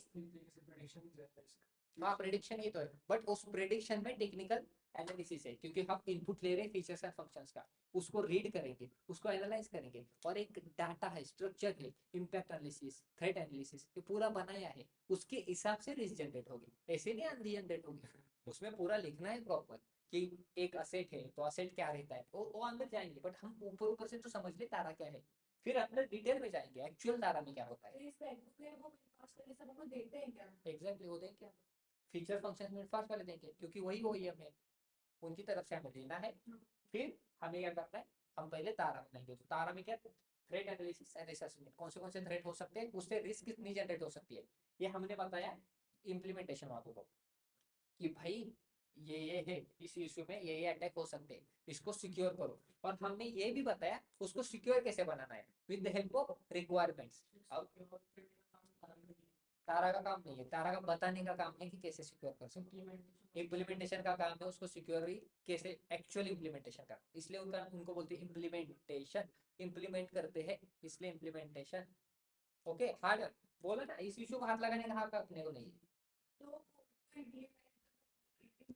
हाँ, प्रेडिक्शन ही तो है, बट उस प्रेडिक्शन में टेक्निकल एनालिसिस है, क्योंकि हम इनपुट ले रहे हैं फीचर्स एंड फंक्शंस का, उसको रीड करेंगे, उसको एनालाइज करेंगे, और एक डाटा है, स्ट्रक्चर है, इम्पैक्ट एनालिसिस, थ्रेट एनालिसिस, ये पूरा बनाया है, उसके हिसाब से रिस्क जनरेट होगी, ऐसे नहीं आंधी जनरेट होगी। उसमें पूरा लिखना है प्रॉपर कि एक असेट है तो असेट क्या रहता है, वो अंदर जाएंगे, बट हम ऊपर ऊपर से तो समझ ले तारा क्या है, फिर अंदर डिटेल में जाएंगे एक्चुअल तारा में क्या होता है। इस बैकबुक में वो पास करके सब हमको देते हैं क्या? एग्जैक्टली, वो देंगे क्या, फीचर फंक्शन में फास्ट वाले देंगे, क्योंकि वही OEM है, उनकी तरफ से हमें लेना है। फिर हमें क्या करना है, हम पहले तारा बनाएंगे, तो तारा में क्या, थ्रेट एनालिसिस एंड असेसमेंट, कौन से थ्रेट हो सकते हैं, उससे रिस्क कितनी जनरेट हो सकती है, ये हमने बताया इम्प्लीमेंटेशन वालों को कि भाई ये है, इस इश्यू में ये अटैक हो सकते हैं, इसको सिक्योर करो, और हमने ये भी बताया उसको सिक्योर कैसे बनाना है with the help of requirements. अब तारा का काम नहीं है, तारा का बताने का काम है कि कैसे सिक्योर कर सकते हैं, इम्प्लीमेंटेशन का काम है उसको सिक्योरली कैसे एक्चुअल इम्प्लीमेंटेशन का, इसलिए उनका उनको बोलते हैं इम्प्लीमेंटेशन, इम्प्लीमेंट करते हैं इसलिए इम्प्लीमेंटेशन। ओके, हार्ड बोला ना, इस इशू को हाथ लगाने का हक अपने को नहीं है। तो इम्प्लीमेंटेशन वाले करते हैं उसको,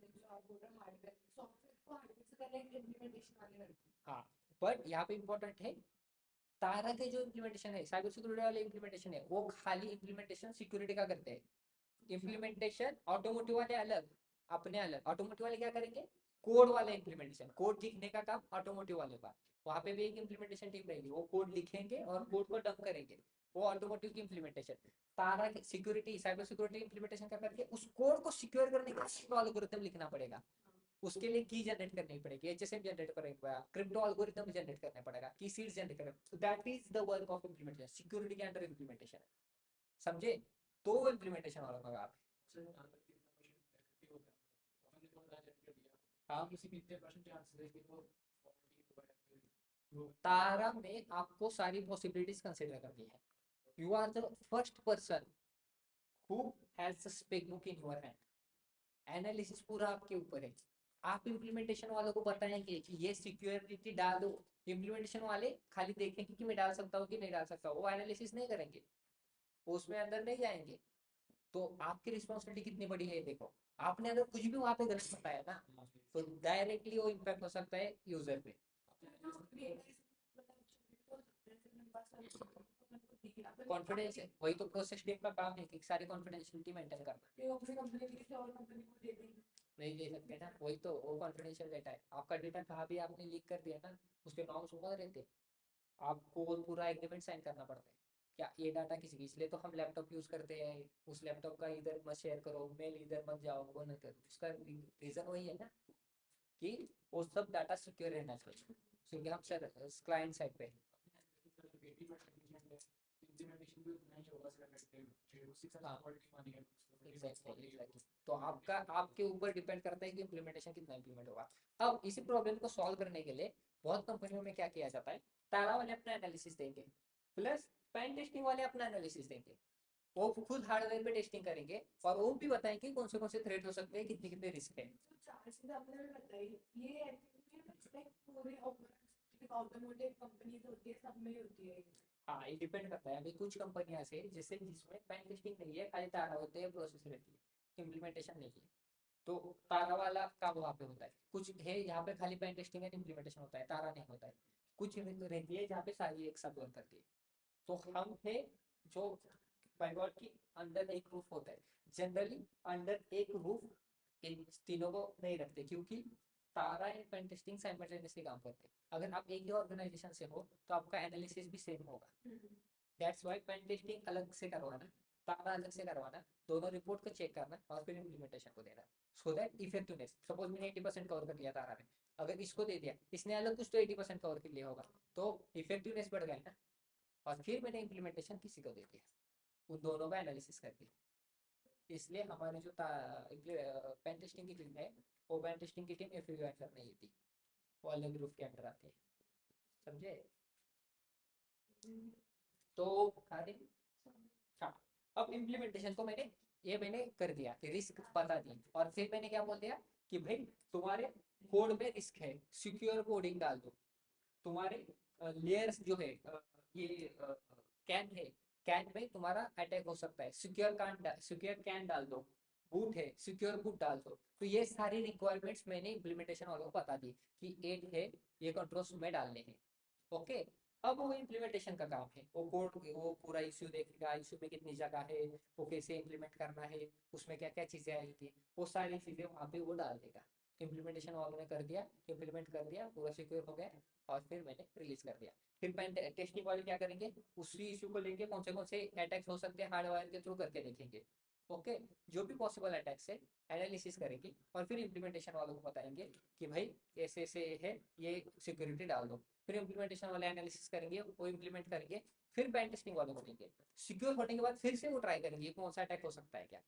जो आप बोल रहे हो हार्डवेयर, सॉफ्टवेयर को हार्डवेयर से पहले इम्प्लीमेंटेशन वाले करते हैं। हाँ, बट यहाँ पे इम्पोर्टेंट है, तारा के जो इम्प्लीमेंटेशन है, साइबर सिक्योरिटी वाले इम्प्लीमेंटेशन है, वो खाली इम्प्लीमेंटेशन सिक्योरिटी का करते हैं। इम्प्लीमेंटेशन ऑटोमोटिव वाले अलग, अपने अलग, ऑटोमोटिव वाले क्या करेंगे, कोड वाले इम्प्लीमेंटेशन, कोड लिखने का काम ऑटोमोटिव वाले का, वहां पे भी एक इम्प्लीमेंटेशन टीम रहेगी, वो कोड लिखेंगे और कोड को डंप करेंगे, वो ऑटोमोटिव की इम्प्लीमेंटेशन। तारा की सिक्योरिटी, साइबर सिक्योरिटी इम्प्लीमेंटेशन का करके उस कोड को सिक्योर करने का एल्गोरिथम लिखना पड़ेगा, उसके लिए की जनरेट करनी पड़ेगी, HSM जनरेट करेगा, क्रिप्टो एल्गोरिथम जनरेट करना पड़ेगा, की सीड्स जनरेट करेगा, that is the work of implementation, security के अंडर इम्प्लीमेंटेशन है, समझे? तो इम्प्लीमेंटेशन वाला का काम हाँ। तारा में आपको सारी पॉसिबिलिटीज कंसिडर करनी है, you are the first person who has the spec book in your hand, analysis पूरा आपके ऊपर है, आप इम्प्लीमेंटेशन वालों को बताएंगे कि ये सिक्योरिटी डालो, इम्प्लीमेंटेशन वाले खाली देखेंगे कि मैं डाल सकता हूँ कि नहीं डाल सकता, वो एनालिसिस नहीं करेंगे, वो उसमें अंदर नहीं जाएंगे। तो आपकी रिस्पॉन्सिबिलिटी कितनी बड़ी है, देखो आपने अगर कुछ भी वहां पे गलत बताया ना, तो डायरेक्टली वो इम्पैक्ट हो सकता है यूजर पे। कॉन्फिडेंस है, वही तो प्रोसेस टीम का काम है कि सारी कॉन्फिडेंशियलिटी मेंटेन करना, नहीं दे सकते ना, वही तो, वो कॉन्फिडेंशियल डेटा है, आपका डेटा कहाँ भी आपने लीक कर दिया ना, उसके नॉर्म्स बहुत रहते हैं, आपको पूरा एग्रीमेंट साइन करना पड़ता है, क्या ये डाटा किसी की, इसलिए तो हम लैपटॉप यूज करते हैं, उस लैपटॉप का इधर मत शेयर करो, मेल इधर मत जाओ, वो न करो, उसका रीजन वही है ना कि वो सब डाटा सिक्योर रहना चाहिए, क्योंकि हम सर क्लाइंट साइड पे एग्जैक्टली, तो आपका आपके ऊपर डिपेंड करता है कि इम्प्लीमेंटेशन कितना इम्प्लीमेंट होगा। अब इसी प्रॉब्लम को सॉल्व करने के लिए बहुत कंपनियों में क्या किया जाता है, तारा वाले अपना एनालिसिस देंगे, प्लस पेन टेस्टिंग वाले अपना एनालिसिस देंगे, वो खुद हार्डवेयर पे टेस्टिंग करेंगे और वो भी बताएंगे कौन से थ्रेट हो सकते हैं, कितने कितने रिस्क है। जो चार चीजें आपने हमें बताई, ये लाइक पूरे ऑटोमोटिव कंपनीज होती है, सब में होती है। हाँ, ये डिपेंड करता है, अभी कुछ कंपनियां से जैसे जिसमें पेन टेस्टिंग नहीं है, खाली तारा होते हैं, प्रोसेस रहती है, इम्प्लीमेंटेशन नहीं है, तो तारा वाला काम वहाँ पे होता है। कुछ है यहाँ पे खाली पेन टेस्टिंग एंड इम्प्लीमेंटेशन होता है, तारा नहीं होता है। कुछ रहती है जहाँ पे सारी एक साथ वर्क करती है। तो हम है जो बाइगॉट की अंडर एक रूफ होता है, जनरली अंडर एक रूफ इन तीनों को नहीं रखते, क्योंकि तारा एंड पेन टेस्टिंग साइमल्टेनियसली काम करते हैं। अगर आप एक ही ऑर्गेनाइजेशन से हो तो आपका एनालिसिस भी सेम होगा, दैट्स व्हाई पेन टेस्टिंग अलग से करवाना, तारा अलग से करवाना, दोनों रिपोर्ट को चेक करना और फिर इम्प्लीमेंटेशन को देना, सो दैट इफेक्टिवनेस, सपोज मैंने 80% कवर कर लिया तारा में, अगर इसको दे दिया, इसने अलग कुछ तो 80% कवर कर लिया होगा, तो इफेक्टिवनेस बढ़ गई ना। और फिर मैंने इम्प्लीमेंटेशन किसी को दे दिया, उन दोनों का एनालिसिस करके। इसलिए हमारी जो पेन टेस्टिंग की टीम है, वो पेन टेस्टिंग की टीम एफ नहीं थी, वो अलग ग्रुप के अंडर आती है, समझे? तो आगे, हाँ, अब इम्प्लीमेंटेशन को मैंने कर दिया कि रिस्क बता दी, और फिर मैंने क्या बोल दिया कि भाई तुम्हारे कोड में रिस्क है, सिक्योर कोडिंग डाल दो, तुम्हारे लेयर्स जो है, ये कैन है, कैन में तुम्हारा अटैक हो सकता है, सिक्योर कैन डाल दो, बूट है, सिक्योर बूट डाल दो। तो ये सारी रिक्वायरमेंट्स मैंने इम्प्लीमेंटेशन वालों को बता दी कि 8 है, ये कंट्रोल्स में डालने हैं। ओके, अब वो इम्प्लीमेंटेशन का काम है, वो कोड, वो पूरा इश्यू देखेगा, इश्यू में कितनी जगह है, वो कैसे इम्प्लीमेंट करना है, उसमें क्या क्या चीज़ें आएंगी, वो सारी चीज़ें वहाँ पे वो डाल देगा। इम्प्लीमेंटेशन वालों ने कर दिया, इम्प्लीमेंट कर दिया, पूरा सिक्योर हो गया, और फिर मैंने रिलीज कर दिया। फिर पेन टेस्टिंग वाले क्या करेंगे, उसी इश्यू को लेंगे, कौन से अटैक्स हो सकते हैं हार्डवेयर के थ्रू करके देखेंगे। ओके, जो भी पॉसिबल अटैक्स है एनालिसिस करेंगे, और फिर इम्प्लीमेंटेशन वालों को बताएंगे कि भाई ऐसे ऐसे है, ये सिक्योरिटी डाल दो। फिर इम्प्लीमेंटेशन वाले एनालिसिस करेंगे, वो इम्प्लीमेंट करेंगे, फिर पेन टेस्टिंग वालों को देंगे। सिक्योर होने के बाद फिर से वो ट्राई करेंगे कौन सा अटैक हो सकता है क्या।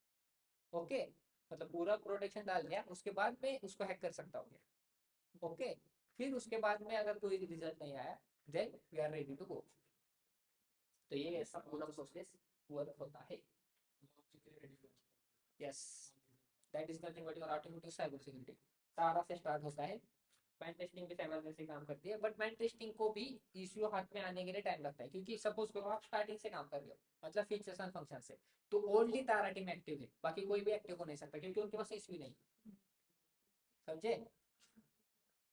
ओके, मतलब पूरा प्रोटेक्शन डाल दिया, उसके बाद में उसको हैक कर सकता हो क्या। ओके, फिर उसके बाद में अगर कोई रिजल्ट नहीं आया, then we are ready to go. तो ये ऐसा पूरा प्रोसेस वर्क होता है। Yes, that is nothing but your automatic cyber security. TARA से स्टार्ट होता है, पेन टेस्टिंग भी सेम से काम करती है, बट पेन टेस्टिंग को भी इश्यू हाथ में आने के लिए टाइम लगता है, क्योंकि सपोज करो आप स्टार्टिंग से काम कर रहे हो, मतलब फीचर्स एंड फंक्शन से, तो ओनली तारा टीम एक्टिव है, बाकी कोई भी एक्टिव हो नहीं सकता, क्योंकि उनके पास इश्यू नहीं, समझे?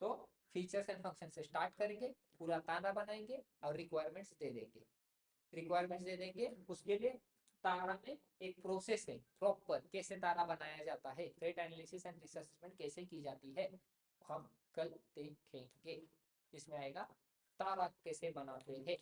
तो फीचर्स एंड फंक्शन से स्टार्ट करेंगे, पूरा तारा बनाएंगे और रिक्वायरमेंट्स दे देंगे। रिक्वायरमेंट्स दे देंगे, उसके लिए तारा में एक प्रोसेस है प्रॉपर, कैसे तारा बनाया जाता है, threat analysis and risk assessment कैसे की जाती है, हम कल देखेंगे। इसमें आएगा तारा कैसे बनाते हैं,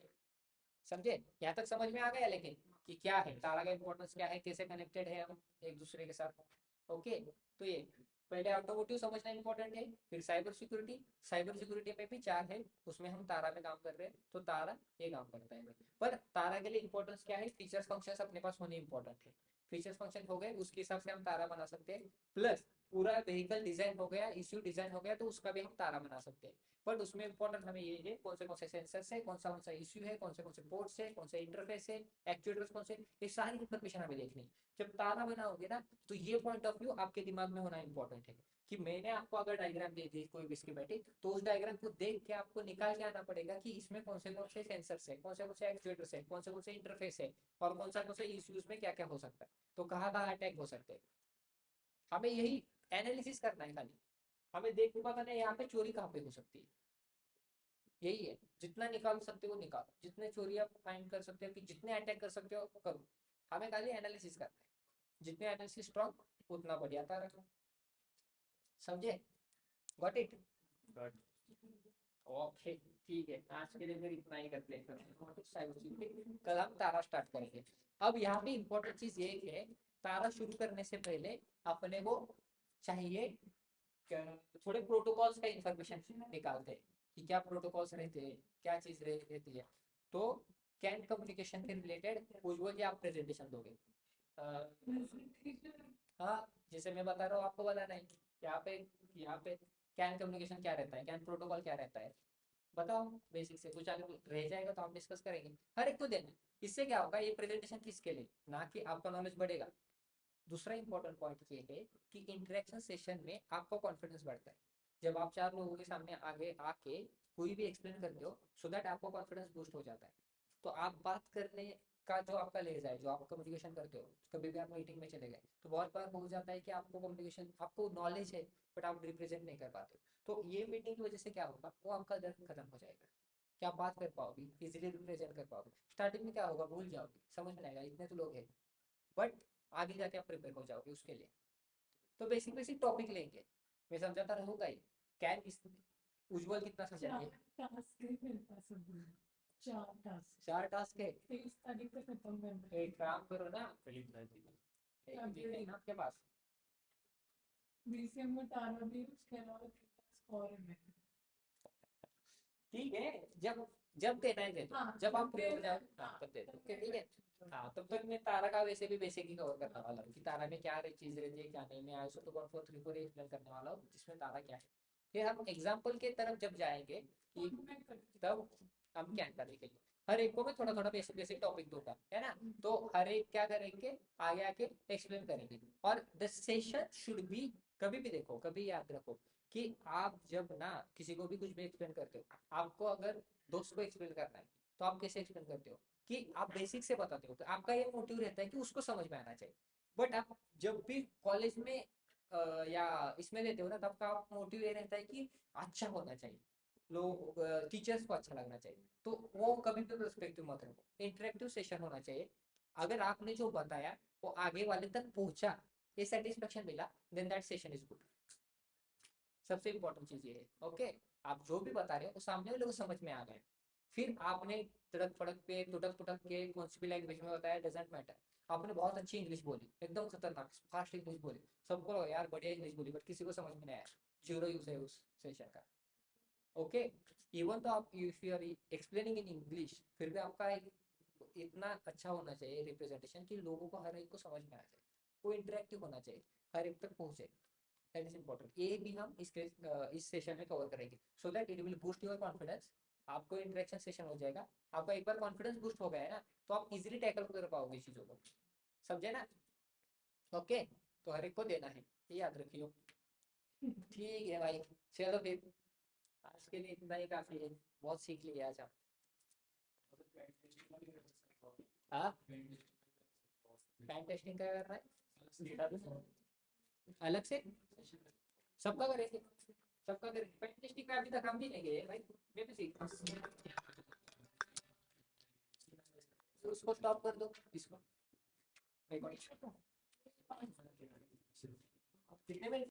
समझे? यहाँ तक समझ में आ गया, लेकिन कि क्या है तारा का इंपॉर्टेंस, क्या है, कैसे कनेक्टेड है हम एक दूसरे के साथ। ओके, तो ये पहले ऑटोमोटिव समझना इंपॉर्टेंट है, फिर साइबर सिक्योरिटी, साइबर सिक्योरिटी में भी 4 है, उसमें हम तारा में काम कर रहे हैं, तो तारा ये काम करता है। पर तारा के लिए इंपॉर्टेंस क्या है, फीचर्स फंक्शंस अपने पास होने इंपॉर्टेंट है। फीचर्स फंक्शन हो गए, उसके हिसाब से हम तारा बना सकते हैं, प्लस पूरा व्हीकल डिजाइन हो गया, इश्यू डिजाइन हो गया, तो उसका भी हम तारा बना सकते हैं। बट उसमें इंपॉर्टेंट हमें ये है कौन से सेंसर है, कौन सा इश्यू है, कौन से पोर्ट्स है, कौन से इंटरफेस है, एक्चुएटर्स कौन से, ये सारी इंफॉर्मेशन हमें देखनी है। जब तारा बनाओगे ना, तो ये पॉइंट ऑफ व्यू आपके दिमाग में होना इंपॉर्टेंट है, कि मैंने आपको अगर डायग्राम दे दी कोई बिस्किमेटिक, तो उस डायग्राम को देख के आपको निकाल के आना पड़ेगा कि इसमें कौन से सेंसर्स है, कौन से एक्चुएटर्स है, कौन से इंटरफेस है, और कौन से इश्यूज में क्या क्या हो सकता है, तो कहाँ कहाँ अटैक हो सकते हैं। हमें यही एनालिसिस करना है खाली, हमें देख के पता नहीं यहाँ पे चोरी कहाँ पे हो सकती है। यही है, जितना निकाल सकते हो निकालो, जितने चोरी आप फाइंड कर सकते हो, कि जितने अटैक कर सकते हो करो, हमें खाली एनालिसिस करना है, जितने एनालिसिस स्ट्रॉन्ग उतना बढ़िया था रखो, समझे? Got it? But ओके, ठीक है, आज के लिए फिर इतना ही करते हैं, कल हम तारा स्टार्ट करेंगे। अब यहाँ पे इम्पोर्टेंट चीज ये है, तारा शुरू करने से पहले अपने को चाहिए थोड़े प्रोटोकॉल्स का इंफॉर्मेशन निकालते हैं, कि क्या प्रोटोकॉल्स रहते हैं, क्या चीज रहती है। तो कैन कम्युनिकेशन के रिलेटेड उज्ज्वल जी आप प्रेजेंटेशन दोगे। हाँ, जैसे मैं बता रहा हूँ आपको बताना है, यहाँ पे कैन कम्युनिकेशन क्या रहता है, कैन प्रोटोकॉल क्या रहता है, बताओ बेसिक से, कुछ अगर रह जाएगा तो हम डिस्कस करेंगे, हर एक को देना। इससे क्या होगा, ये प्रेजेंटेशन किसके लिए, ना कि आपका नॉलेज बढ़ेगा। दूसरा इंपॉर्टेंट पॉइंट ये है कि इंटरेक्शन सेशन में आपका कॉन्फिडेंस बढ़ता है, जब आप 4 लोगों के सामने आगे आके कोई भी एक्सप्लेन करते हो, सो दैट आपको कॉन्फिडेंस बूस्ट हो जाता है। तो आप बात करने का जो आपका लेज है, जो आप कम्युनिकेशन करते हो, कभी भी आप मीटिंग में चले गए, तो बहुत बार हो जाता है कि आपको कम्युनिकेशन, आपको नॉलेज है, बट आप रिप्रेजेंट नहीं कर पाते। तो ये मीटिंग की वजह से क्या होगा, वो आपका डर खत्म हो जाएगा, क्या बात कर पाओगे, इजीली रिप्रेजेंट कर पाओगे। स्टार्टिंग में क्या होगा, भूल जाओगे, समझ में आएगा इतने तो लोग हैं, बट आगे जाके आप प्रिपेयर हो जाओगे उसके लिए। तो बेसिक बेसिक टॉपिक लेंगे, मैं समझाता रहूंगा ही। कैन इस उज्जवल कितना समझाएंगे, 4 टास्क 4 टास्क है। 23 तारीख तक खत्म करना है। एक काम करो ना, फिलिप राजी एक वीक है ना आपके पास। बीसीएम में टारा भी है, उसके अलावा 3 टास्क और है मेरे। ठीक है, जब जब देना है दे दो, हाँ, जब आप जब फ्री हो देना जाओ है, हाँ हाँ, तब दे दो, तब ओके मैं ठीक है। करती हूँ। हाँ तब तक मैं तारा का वैसे भी बेसिक ही कवर करने वाला हूँ कि तारा में क्या चीज रहती है क्या नहीं। मैं आईएसओ 21434 एक्सप्लेन करने वाला हूँ जिसमें तारा क्या है। फिर हम एग्जाम्पल के तरफ जब जाएंगे कि तब मैं करती तब हम क्या करेंगे, हर एक को मैं थोड़ा थोड़ा बेसिक बेसिक टॉपिक दूंगा, है ना। हूँ। तो हर एक क्या करेंगे, आगे आके एक्सप्लेन करेंगे। और द सेशन शुड बी, कभी भी देखो, कभी याद रखो कि आप जब ना किसी को भी कुछ भी एक्सप्लेन करते हो, आपको अगर दोस्त को एक्सप्लेन करना है तो आप कैसे एक्सप्लेन करते हो कि आप बेसिक से बताते हो। तो आपका ये मोटिव रहता है कि उसको समझ में आना चाहिए। बट आप जब भी कॉलेज में या इसमें देते हो ना, तब का मोटिव ये रहता है कि अच्छा होना चाहिए, लोग टीचर्स को अच्छा लगना चाहिए। तो वो कभी भी पर्सपेक्टिव मत रखो, इंटरेक्टिव सेशन होना चाहिए। अगर आपने जो बताया वो आगे वाले तक पहुंचा, ये सेटिस्फेक्शन मिला, then that session is good. सबसे इम्पोर्टेंट चीज ये है, ओके। आप जो भी बता रहे हो वो सामने वाले को समझ में आ गए। फिर आपने तड़क फड़क पे टुटक पुटक के कौन सी भी लैंग्वेज में बताया, डजेंट मैटर। आपने बहुत अच्छी इंग्लिश बोली, एकदम खतरनाक फास्ट इंग्लिश बोली, सबको लगा यार बढ़िया इंग्लिश बोली, बट किसी को समझ में नहीं आया, जीरो यूज है उस सेशन का, ओके। इवन तो आप if you are explaining in English, फिर भी आपका एक इतना अच्छा होना चाहिए रिप्रेजेंटेशन कि लोगों को हर एक को समझ में आ जाए, वो इंटरेक्टिव होना चाहिए, हर एक तक पहुंचे। That is important. ये भी हम इस सेशन में कवर करेंगे so that it will boost your confidence. आपको इंटरेक्शन सेशन हो जाएगा, आपका एक बार कॉन्फिडेंस बूस्ट हो गया है ना, तो आप इजीली टैकल कर पाओगे चीजों को, समझे ना। ओके, तो हर एक को देना है, ये याद रखियो। ठीक है भाई, चलो फिर आज के लिए इतना ही काफी है, बहुत सीख लिया आज आप। हाँ, टाइम टेस्टिंग का करना है अलग से, सबका करेंगे, सबका करेंगे। टाइम टेस्टिंग का अभी तक हम भी नहीं गए भाई, मैं भी सीख, उसको स्टॉप कर दो, इसको रिकॉर्डिंग कितने मिनट